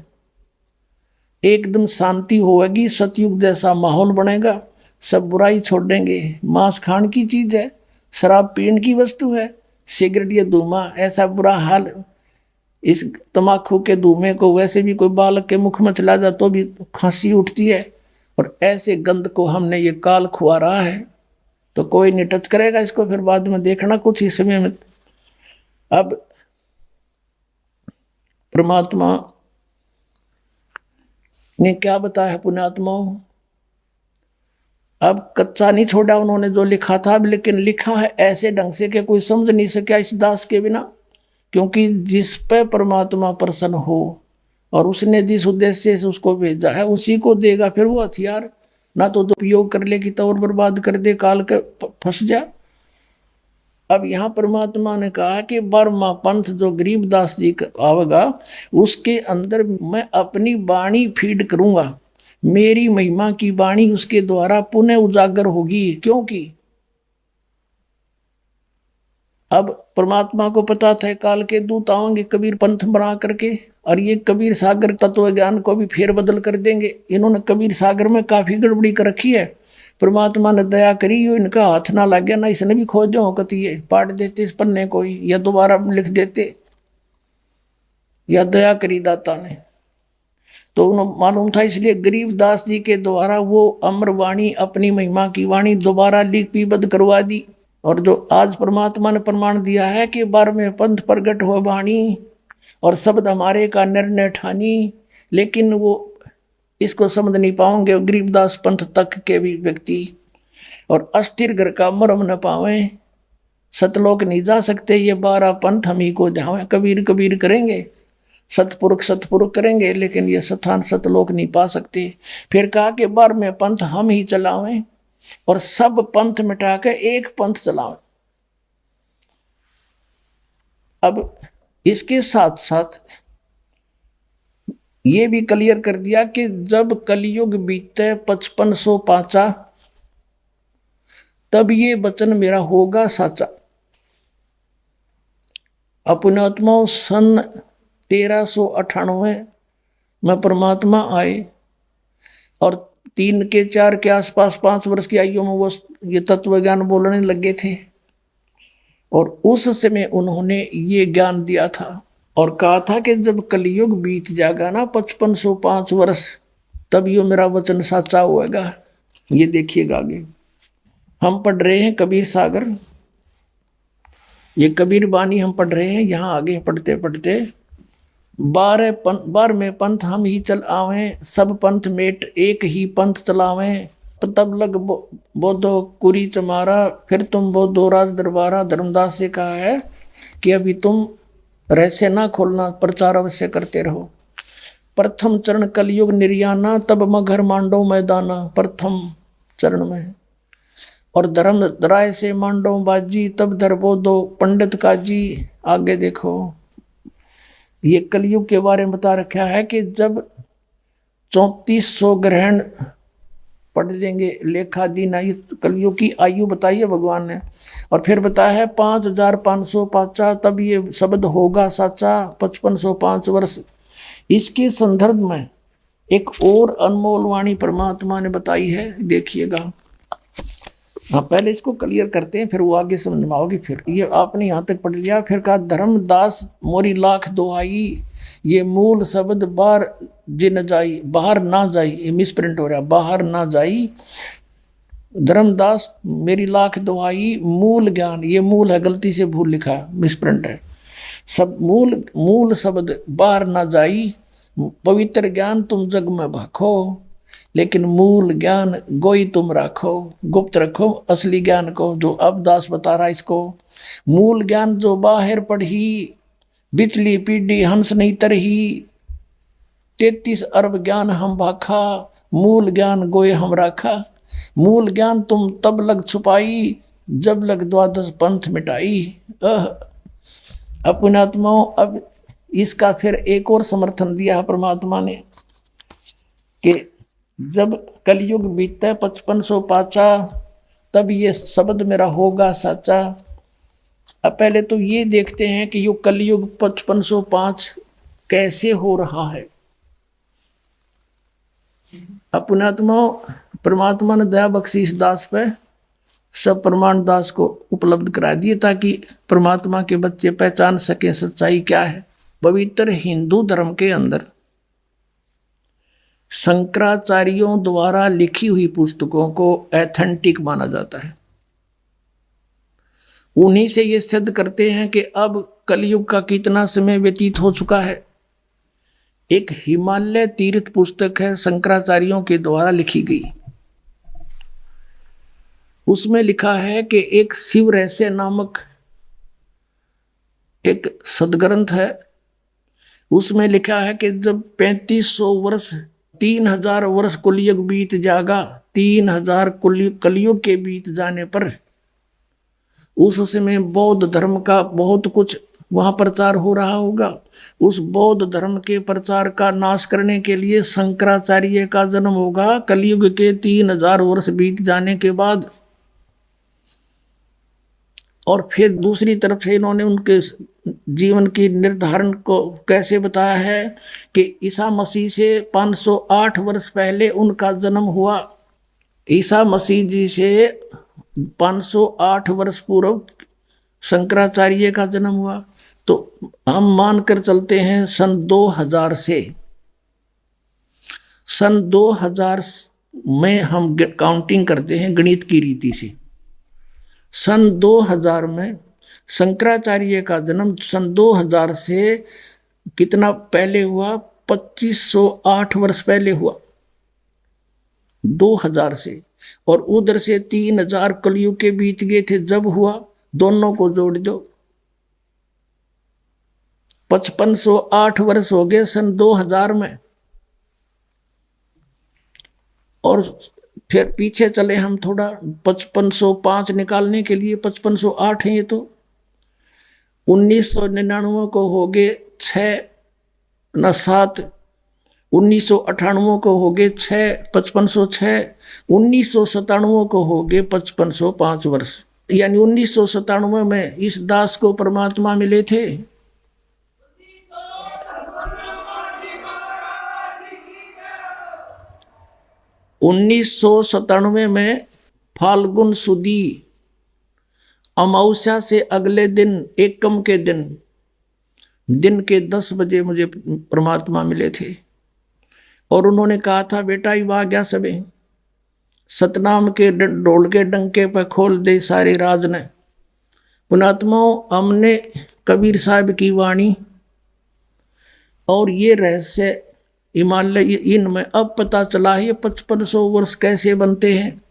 एकदम शांति होगी, सतयुग जैसा माहौल बनेगा, सब बुराई छोड़ देंगे। मांस खान की चीज है, शराब पीने की वस्तु है, सिगरेट या धुआं ऐसा बुरा हाल। इस तम्बाकू के धुएं को वैसे भी कोई बालक के मुख में चला जाए तो भी खांसी उठती है, और ऐसे गंध को हमने ये काल खुआ रहा है, तो कोई नहीं टच करेगा इसको। फिर बाद में देखना कुछ ही समय में। अब परमात्मा ने क्या बताया पुण्यात्माओं, अब कच्चा नहीं छोड़ा उन्होंने जो लिखा था, लेकिन लिखा है ऐसे ढंग से कि कोई समझ नहीं सका इस दास के बिना। क्योंकि जिस पे परमात्मा प्रसन्न हो और उसने जिस उद्देश्य से उसको भेजा है उसी को देगा फिर वो हथियार। ना तो उपयोग कर ले कि तो और बर्बाद कर दे, काल के फंस जा। अब यहाँ परमात्मा ने कहा कि 12वां पंथ जो गरीबदास जी का आवेगा, उसके अंदर मैं अपनी वाणी फीड करूंगा, मेरी महिमा की वाणी उसके द्वारा पुनः उजागर होगी। क्योंकि अब परमात्मा को पता था काल के दूत आएंगे कबीर पंथ बना करके, और ये कबीर सागर तत्व ज्ञान को भी फेर बदल कर देंगे। इन्होंने कबीर सागर में काफी गड़बड़ी कर रखी है, परमात्मा ने दया करी, यो इनका हाथ ना लग गया, ना इसने भी खोज जो कतिये पाट देते इस पन्ने को ही, या दोबारा लिख देते, या दया करी दाता ने। तो उन्हें मालूम था, इसलिए गरीबदास जी के द्वारा वो अमर वाणी, अपनी महिमा की वाणी दोबारा लिपिबद्ध करवा दी। और जो आज परमात्मा ने प्रमाण दिया है कि 12वें पंथ प्रगट हो वाणी, और शब्द हमारे का निर्णय ठानी, लेकिन वो इसको समझ नहीं पाओगे गरीबदास पंथ तक के भी व्यक्ति। और अस्थिर घर का मरम न पावे, सतलोक नहीं जा सकते, ये 12 पंथ हम ही को जावे। कबीर कबीर करेंगे, सतपुरुष करेंगे, लेकिन ये स्थान सतलोक नहीं पा सकते। फिर कहा कि 12वें पंथ हम ही चलावें, और सब पंथ मिटा के एक पंथ चलावें। अब इसके साथ साथ ये भी क्लियर कर दिया कि जब कलयुग बीते 5500 पाचा, तब ये वचन मेरा होगा साचा। अपनात्मा सन 1398 में परमात्मा आए और 3 के 4 के आसपास 5 वर्ष की आयु में वो ये तत्व ज्ञान बोलने लगे थे। और उस समय उन्होंने ये ज्ञान दिया था और कहा था कि जब कलयुग बीत जाएगा ना 5505 वर्ष, तब ये मेरा वचन साचा होगा। ये देखिएगा आगे हम पढ़ रहे हैं कबीर सागर, ये कबीर बानी हम पढ़ रहे हैं। यहाँ आगे पढ़ते पढ़ते 12वें पंथ हम ही चल आवे, सब पंथ मेट एक ही पंथ चलावे। तब लग बोधो कुरी चमारा, फिर तुम बोधो राज दरबारा। धर्मदास से कहा है कि अभी तुम रहस्य ना खोलना, प्रचार अवश्य करते रहो। प्रथम चरण कलयुग निर्याना, तब मगर मांडो मैदाना। प्रथम चरण में और धर्म राय से मांडो बाजी, तब धर बोधो पंडित काजी। आगे देखो ये कलयुग के बारे में बता रखा है कि जब 3400 ग्रहण पढ़ लेंगे, लेखा दिन आई, कलयुग की आयु बताई है भगवान ने। और फिर बताया है 5500 पाचा, तब ये शब्द होगा साचा। 5505 वर्ष। इसके संदर्भ में एक और अनमोल वाणी परमात्मा ने बताई है, देखिएगा। हाँ पहले इसको क्लियर करते हैं, फिर वो आगे समझ में आओगी। फिर ये आपने यहाँ तक पढ़ लिया। फिर कहा धर्मदास मोरी लाख दुहाई, ये मूल शब्द बाहर जिन जाई, बाहर ना जाई। ये मिसप्रिंट हो रहा, बाहर ना जाई। धर्मदास मेरी लाख दुहाई, मूल ज्ञान, ये मूल है, गलती से भूल लिखा, मिसप्रिंट है। सब मूल शब्द बाहर ना जाई। पवित्र ज्ञान तुम जग में भाखो, लेकिन मूल ज्ञान गोई तुम राखो, गुप्त रखो असली ज्ञान को। जो अब दास बता रहा इसको, मूल ज्ञान जो बाहर पढ़ी, बिचली पीढ़ी हंस नहीं तरही। 33 अरब ज्ञान हम भाखा, मूल ज्ञान गोए हम राखा। मूल ज्ञान तुम तब लग छुपाई, जब लग 12 पंथ मिटाई। अपने आत्माओं, अब इसका फिर एक और समर्थन दिया है परमात्मा ने कि जब कलयुग बीतता है 5500 पाचा, तब ये शब्द मेरा होगा साचा। अब पहले तो ये देखते हैं कि ये कलयुग 5505 कैसे हो रहा है। अपनात्मा परमात्मा ने दया बख्शी इस दास पे, सब प्रमाण दास को उपलब्ध करा दिए ताकि परमात्मा के बच्चे पहचान सके सच्चाई क्या है। पवित्र हिंदू धर्म के अंदर शंकराचार्यों द्वारा लिखी हुई पुस्तकों को एथेंटिक माना जाता है। उन्हीं से ये सिद्ध करते हैं कि अब कलयुग का कितना समय व्यतीत हो चुका है। एक हिमालय तीर्थ पुस्तक है, शंकराचार्यों के द्वारा लिखी गई। उसमें लिखा है कि एक शिव रहस्य नामक एक सदग्रंथ है। उसमें लिखा है कि जब 3500 वर्ष 3000 वर्ष कलयुग बीत जाएगा, 3000 कलयुग के बीत जाने पर उस समय बौद्ध धर्म का बहुत कुछ वहां प्रचार हो रहा होगा। उस बौद्ध धर्म के प्रचार का नाश करने के लिए शंकराचार्य का जन्म होगा कलयुग के 3000 वर्ष बीत जाने के बाद। और फिर दूसरी तरफ से इन्होंने उनके जीवन की निर्धारण को कैसे बताया है कि ईसा मसीह से 508 वर्ष पहले उनका जन्म हुआ। ईसा मसीह जी से 508 वर्ष पूर्व शंकराचार्य का जन्म हुआ। तो हम मानकर चलते हैं सन 2000 से, सन 2000 में हम काउंटिंग करते हैं गणित की रीति से। सन 2000 में शंकराचार्य का जन्म सन 2000 से कितना पहले हुआ? 2508 वर्ष पहले हुआ 2000 से। और उधर से 3000 कलयुग के बीत गए थे जब हुआ। दोनों को जोड़ दो, 5508 वर्ष हो गए सन 2000 में। और फिर पीछे चले हम थोड़ा, 5505 निकालने के लिए 5508 है ये तो। 1999 को हो गए 6 न 7, 1998 को हो गए 5506, 1997 को हो गए 5505 वर्ष। यानी 1997 में इस दास को परमात्मा मिले थे। 1997 में फाल्गुन सुदी अमावस्या से अगले दिन एकम के दिन के 10 बजे मुझे परमात्मा मिले थे और उन्होंने कहा था, बेटा ये आ गया सबे, सतनाम के ढोल के डंके पर खोल दे सारे राज ने। पुणात्माओं, हमने कबीर साहब की वाणी और ये रहस्य हिमालय इनमें अब पता चला है 5500 वर्ष कैसे बनते हैं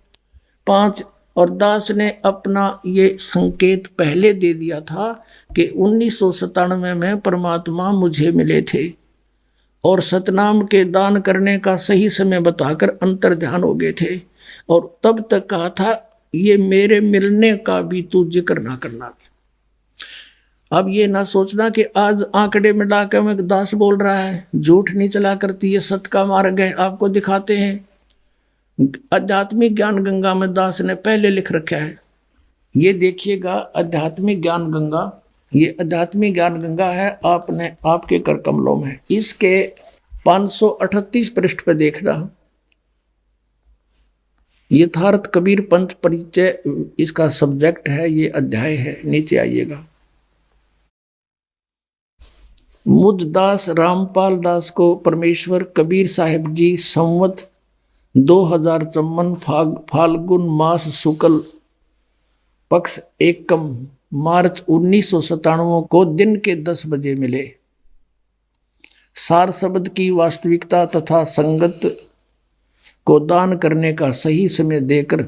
5। और दास ने अपना ये संकेत पहले दे दिया था कि 1997 में परमात्मा मुझे मिले थे और सतनाम के दान करने का सही समय बताकर अंतर ध्यान हो गए थे और तब तक कहा था ये मेरे मिलने का भी तू जिक्र ना करना। अब ये ना सोचना कि आज आंकड़े में डाके में दास बोल रहा है, झूठ नहीं चला करती है, सत का मार्ग है। आपको दिखाते हैं आध्यात्मिक ज्ञान गंगा में दास ने पहले लिख रखा है, ये देखिएगा आध्यात्मिक ज्ञान गंगा, ये आध्यात्मिक ज्ञान गंगा है आपने आपके कर कमलों में, इसके 538 पृष्ठ पे देखना, यथार्थ कबीर पंच परिचय इसका सब्जेक्ट है, ये अध्याय है। नीचे आइएगा। मुझदास रामपाल दास को परमेश्वर कबीर साहिब जी संवत 2054 फाल्गुन मास शुक्ल पक्ष एकम मार्च 1997 को दिन के 10 बजे मिले। सार शब्द की वास्तविकता तथा संगत को दान करने का सही समय देकर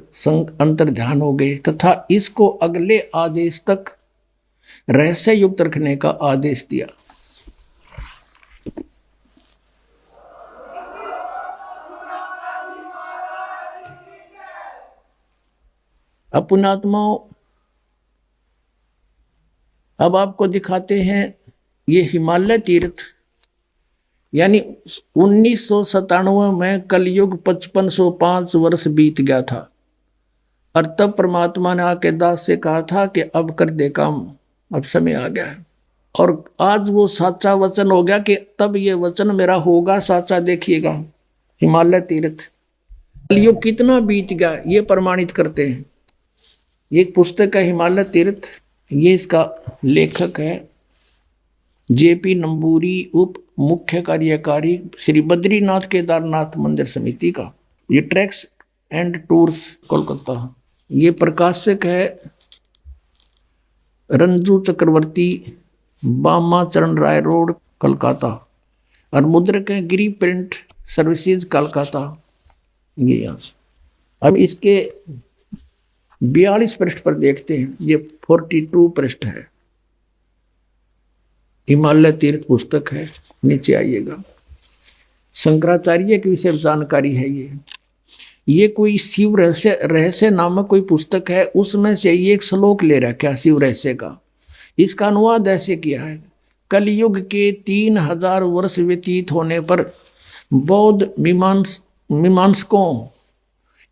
अंतर ध्यान हो गए तथा इसको अगले आदेश तक रहस्य युक्त रखने का आदेश दिया। पुण्यात्माओं, अब आपको दिखाते हैं ये हिमालय तीर्थ, यानी 1997 में कलयुग 5505 वर्ष बीत गया था और तब परमात्मा ने आके दास से कहा था कि अब कर दे काम, अब समय आ गया है। और आज वो साचा वचन हो गया कि तब ये वचन मेरा होगा साचा। देखिएगा हिमालय तीर्थ, कलयुग कितना बीत गया ये प्रमाणित करते हैं। ये एक पुस्तक है हिमालय तीर्थ, ये इसका लेखक है जेपी नंबूरी, उप मुख्य कार्यकारी श्री बद्रीनाथ केदारनाथ मंदिर समिति का। ये ट्रैक्स एंड टूर्स कोलकाता। ये प्रकाशक है रंजू चक्रवर्ती, बामा चरण राय रोड कलकाता, और मुद्रक है गिरी प्रिंट सर्विसेज कलकाता। ये यहाँ से अब इसके 42 पृष्ठ पर देखते हैं, ये 42 पृष्ठ है, हिमालय तीर्थ पुस्तक है। नीचे आइएगा। शंकराचार्य के विषय जानकारी है। ये कोई शिव रहस्य नामक कोई पुस्तक है, उसमें से ये एक श्लोक ले रखा है शिव रहस्य का। इसका अनुवाद ऐसे किया है, कलयुग के 3000 वर्ष व्यतीत होने पर बौद्ध मीमांसकों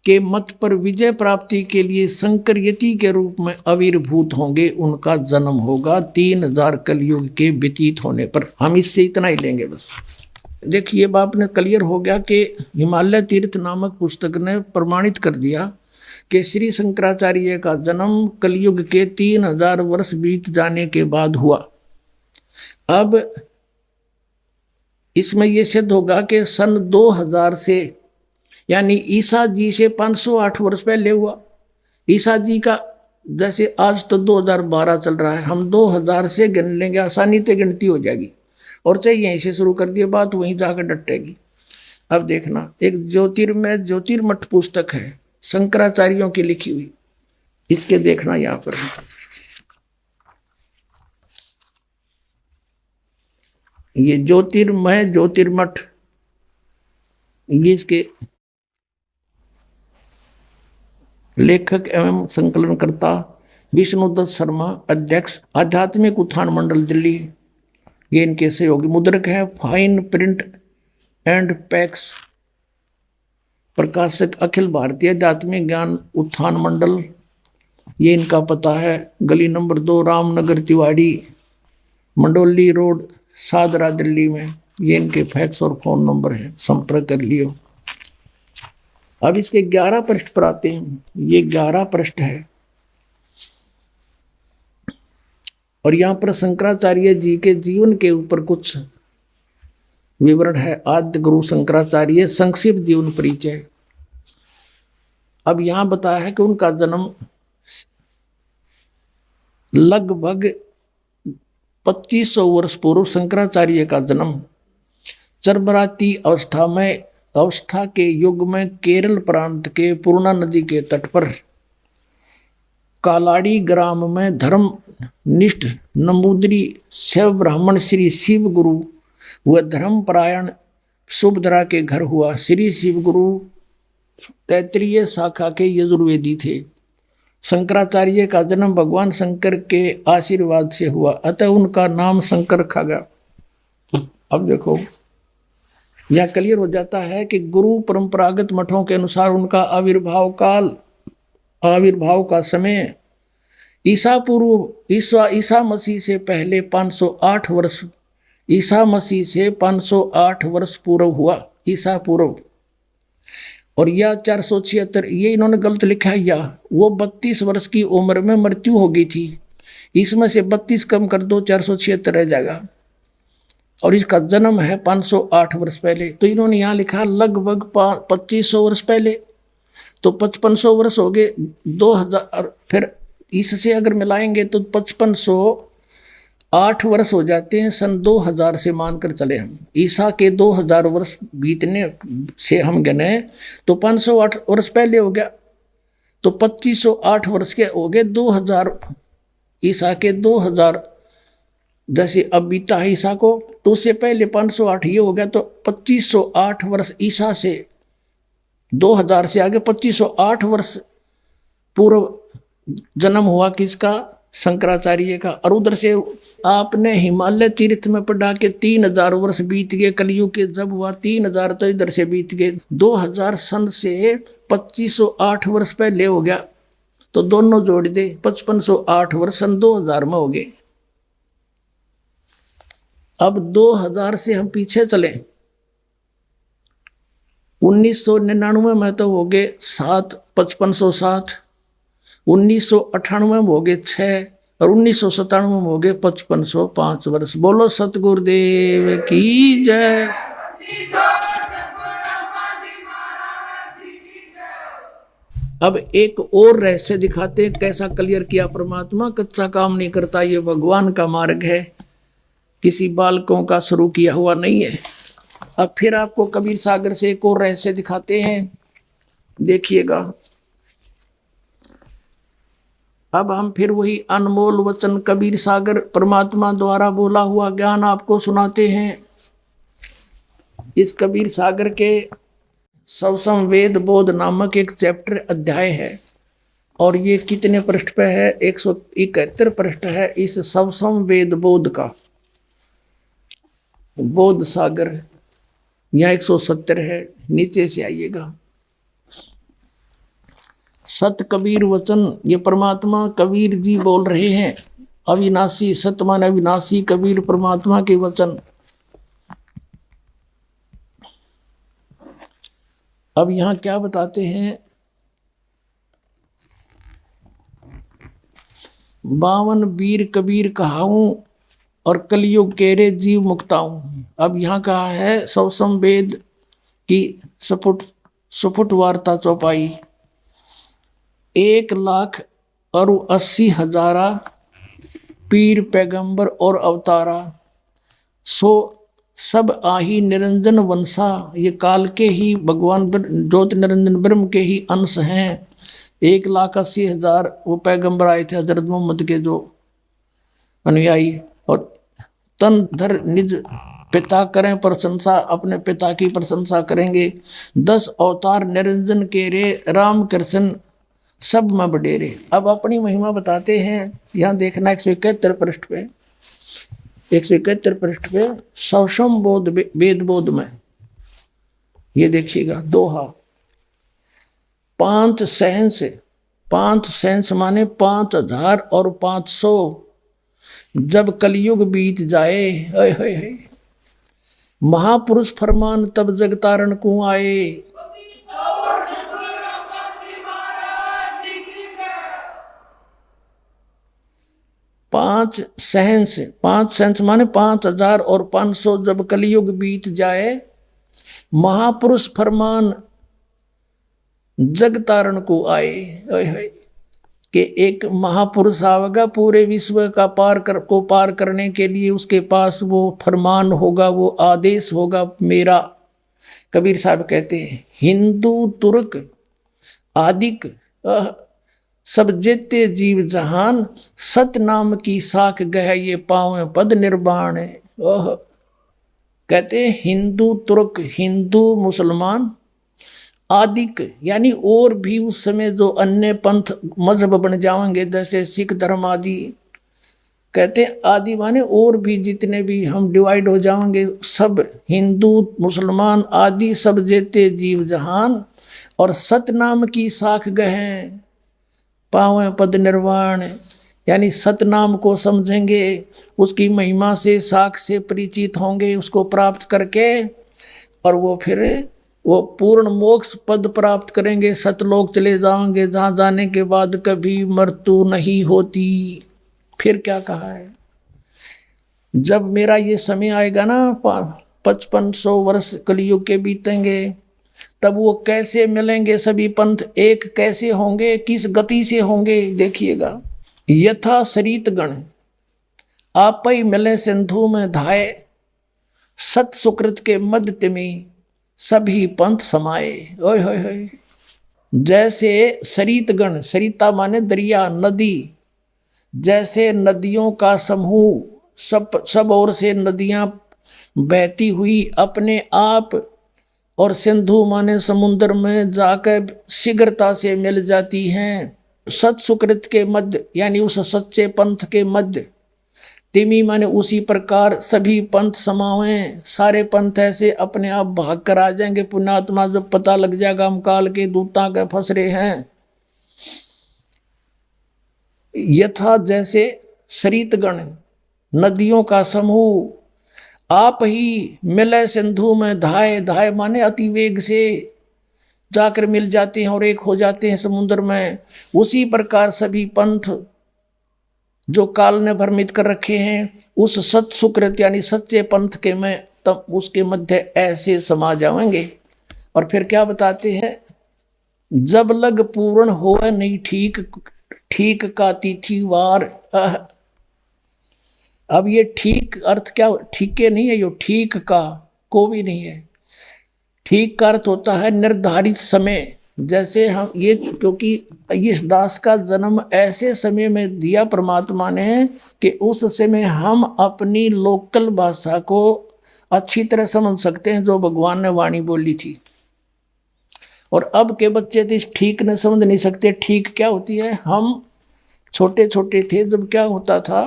के मत पर विजय प्राप्ति के लिए शंकर यति के रूप में आविर्भूत होंगे, उनका जन्म होगा 3000 कलयुग के व्यतीत होने पर। हम इससे इतना ही लेंगे बस। देखिए बाप ने क्लियर हो गया कि हिमालय तीर्थ नामक पुस्तक ने प्रमाणित कर दिया कि श्री शंकराचार्य का जन्म कलयुग के 3000 वर्ष बीत जाने के बाद हुआ। अब इसमें यह सिद्ध होगा कि सन 2000 से, यानी ईसा जी से 508 वर्ष पहले हुआ। ईसा जी का जैसे आज तो 2012 चल रहा है, हम 2000 से गिन लेंगे, आसानी से गिनती हो जाएगी। और चाहे यहीं से शुरू कर दिए बात वहीं जाकर डटेगी। अब देखना, एक ज्योतिर्मय ज्योतिर्मठ पुस्तक है शंकराचार्यों की लिखी हुई, इसके देखना यहाँ पर ये ज्योतिर्मय ज्योतिर्मठ, ये इसके लेखक एवं संकलनकर्ता विष्णुदत्त शर्मा अध्यक्ष, आध्यात्मिक उत्थान मंडल दिल्ली, ये इनके सहयोगी। मुद्रक है फाइन प्रिंट एंड पैक्स, प्रकाशक अखिल भारतीय आध्यात्मिक ज्ञान उत्थान मंडल, ये इनका पता है। गली नंबर 2 रामनगर तिवाड़ी, मंडोली रोड, सादरा, दिल्ली में। ये इनके फैक्स और फोन नंबर है, संपर्क कर लियो। अब इसके 11 पृष्ठ पर आते हैं। ये 11 पृष्ठ है और यहां पर शंकराचार्य जी के जीवन के ऊपर कुछ विवरण है। आद्य गुरु शंकराचार्य, संक्षिप्त जीवन परिचय। अब यहां बताया है कि उनका जन्म लगभग 2500 वर्ष पूर्व, शंकराचार्य का जन्म चरबराती अवस्था के युग में केरल प्रांत के पूर्णा नदी के तट पर कालाड़ी ग्राम में धर्मनिष्ठ नंबूदरी शैव ब्राह्मण श्री शिव गुरु व धर्मपरायण सुभद्रा के घर हुआ। श्री शिव गुरु तैत्रीय शाखा के यजुर्वेदी थे। शंकराचार्य का जन्म भगवान शंकर के आशीर्वाद से हुआ, अतः उनका नाम शंकर रखा गया। अब देखो यह क्लियर हो जाता है कि गुरु परंपरागत मठों के अनुसार उनका आविर्भाव का समय ईसा मसीह से पहले 508 वर्ष, ईसा मसीह से 508 वर्ष पूर्व हुआ, ईसा पूर्व। और यह 476, ये इन्होंने गलत लिखा है, या वो 32 वर्ष की उम्र में मृत्यु हो गई थी। इसमें से 32 कम कर दो, 476 रह जाएगा। और इसका जन्म है 508 वर्ष पहले। तो इन्होंने यहाँ लिखा लगभग 2500 वर्ष पहले, तो 5500 वर्ष हो गए। 2000 फिर इससे अगर मिलाएंगे तो 5508 वर्ष हो जाते हैं। सन 2000 से मानकर चले हम, ईसा के 2000 वर्ष बीतने से हम गने तो 508 वर्ष पहले हो गया, तो 2508 वर्ष के हो गए 2000, ईसा के 2000 जैसे अब बीता है ईसा को, तो उससे पहले 508 ये हो गया, तो 2508 वर्ष ईसा से 2000 से आगे 2508 वर्ष पूर्व जन्म हुआ किसका? शंकराचार्य का। और उधर से आपने हिमालय तीर्थ में पढ़ा के 3000 वर्ष बीत गए, कलयुग के जब हुआ 3000 तो इधर से बीत गए 2000 सन से 2508 वर्ष पहले हो गया, तो दोनों जोड़ दे 5508 वर्ष सन 2000 में हो गए। अब 2000 से हम पीछे चले, 1999 में तो हो गए 5507, 1998 में हो गए 6 और 1997 में हो गए 5505 वर्ष। बोलो सतगुरुदेव की जय। अब एक और रहस्य दिखाते हैं, कैसा क्लियर किया परमात्मा। कच्चा काम नहीं करता, ये भगवान का मार्ग है, किसी बालकों का शुरू किया हुआ नहीं है। अब फिर आपको कबीर सागर से एक और रहस्य दिखाते हैं, देखिएगा। अब हम फिर वही अनमोल वचन कबीर सागर परमात्मा द्वारा बोला हुआ ज्ञान आपको सुनाते हैं। इस कबीर सागर के सवसम वेद बोध नामक एक चैप्टर अध्याय है, और ये कितने पृष्ठ पे है? 171 पृष्ठ है इस सवसम वेद बोध का। बोध सागर यहाँ 170 है, नीचे से आइएगा। सत कबीर वचन, ये परमात्मा कबीर जी बोल रहे हैं। अविनाशी, सत माने अविनाशी, कबीर परमात्मा के वचन। अब यहां क्या बताते हैं? 52 वीर कबीर कहाऊं और कलयुग केरे जीव मुक्ताऊं। अब यहाँ कहा है सवसम वेद की सुफुट वार्ता चौपाई। 1,80,000 पीर पैगंबर और अवतारा, सो सब आही निरंजन वंशा। ये काल के ही भगवान ज्योत निरंजन ब्रह्म के ही अंश हैं। 1,80,000 वो पैगंबर आए थे हजरत मोहम्मद के जो अनुयायी, और तन धर निज पिता करें प्रशंसा, अपने पिता की प्रशंसा करेंगे। 10 अवतार निरंजन के रे राम कृष्ण सब में बडेरे। अब अपनी महिमा बताते हैं, यहाँ देखना 171 पृष्ठ पे, 171 पृष्ठ पे सवसम बोध वेद बोध में ये देखिएगा दोहा, 5 सहंस, 5 सहंस माने 5000 और 500, जब कलयुग बीत जाए, महापुरुष फरमान तब जगतारण को आए। 5 सहंस, 5 सहंस माने 5000 और 500, जब कलयुग बीत जाए, महापुरुष फरमान जग तारण को आए। कि एक महापुरुष आवेगा पूरे विश्व का पार करने के लिए, उसके पास वो फरमान होगा, वो आदेश होगा मेरा। कबीर साहब कहते हैं, हिंदू तुर्क आदिक सब जेते जीव जहान, सत नाम की साख गह ये पावे पद निर्वाण। कहते हैं हिंदू तुर्क, हिंदू मुसलमान आदिक यानी और भी उस समय जो अन्य पंथ मजहब बन जाएंगे जैसे सिख धर्म आदि, कहते हैं आदि माने और भी जितने भी हम डिवाइड हो जाएंगे, सब हिंदू मुसलमान आदि सब जेते जीव जहान, और सतनाम की साख गहें पावे पद निर्वाण। यानी सतनाम को समझेंगे, उसकी महिमा से साख से परिचित होंगे, उसको प्राप्त करके और वो फिर वो पूर्ण मोक्ष पद प्राप्त करेंगे, सतलोक चले जाएंगे, जहाँ जाने के बाद कभी मृत्यु नहीं होती। फिर क्या कहा है, जब मेरा ये समय आएगा ना 5500 वर्ष कलयुग के बीतेंगे, तब वो कैसे मिलेंगे सभी पंथ, एक कैसे होंगे, किस गति से होंगे, देखिएगा। यथा सरित गण आप ही मिले सिंधु में धाये, सत सुकृत के मध्य में सभी पंथ समाये। ओए होए होए, जैसे सरित गण, सरिता माने दरिया नदी, जैसे नदियों का समूह सब ओर से नदियां बहती हुई अपने आप, और सिंधु माने समुद्र में जाकर शीघ्रता से मिल जाती हैं, सत सुकृत के मध्य यानी उस सच्चे पंथ के मध्य, तिमी माने उसी प्रकार सभी पंथ समावें, सारे पंथ ऐसे अपने आप भाग कर आ जाएंगे। पुण्यात्मा जब पता लग जाएगा हम काल के दूता के फंस रहे हैं। यथा जैसे सरितगण नदियों का समूह, आप ही मिले सिंधु में धाये, धाये माने अति वेग से जाकर मिल जाते हैं और एक हो जाते हैं समुद्र में, उसी प्रकार सभी पंथ जो काल ने भ्रमित कर रखे हैं उस सत सुकृत यानी सच्चे पंथ के में तब उसके मध्य ऐसे समा जाएंगे। और फिर क्या बताते हैं, जब लग पूर्ण हो नहीं ठीक, ठीक का तिथिवार। अब ये ठीक अर्थ क्या, ठीके नहीं है, यो ठीक का को भी नहीं है। ठीक का अर्थ होता है निर्धारित समय, जैसे हम ये, क्योंकि इस दास का जन्म ऐसे समय में दिया परमात्मा ने कि उस समय हम अपनी लोकल भाषा को अच्छी तरह समझ सकते हैं जो भगवान ने वाणी बोली थी। और अब के बच्चे तो ठीक न समझ नहीं सकते ठीक क्या होती है। हम छोटे छोटे थे जब क्या होता था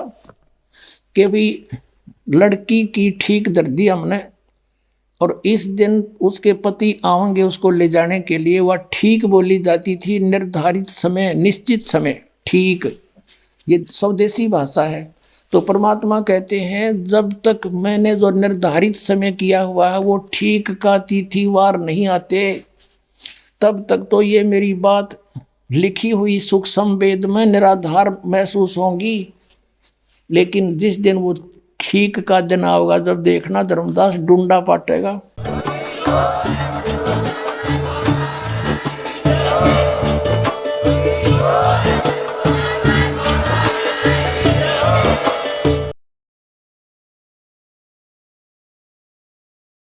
कि भी लड़की की ठीक दर दी हमने, और इस दिन उसके पति आएंगे उसको ले जाने के लिए, वह ठीक बोली जाती थी, निर्धारित समय निश्चित समय ठीक, ये स्वदेशी भाषा है। तो परमात्मा कहते हैं जब तक मैंने जो निर्धारित समय किया हुआ है वो ठीक का तिथिवार नहीं आते, तब तक तो ये मेरी बात लिखी हुई सूक्ष्म वेद में निराधार महसूस होंगी। लेकिन जिस दिन वो ठीक का दिन आओगा, जब देखना धर्मदास डूंडा पाटेगा।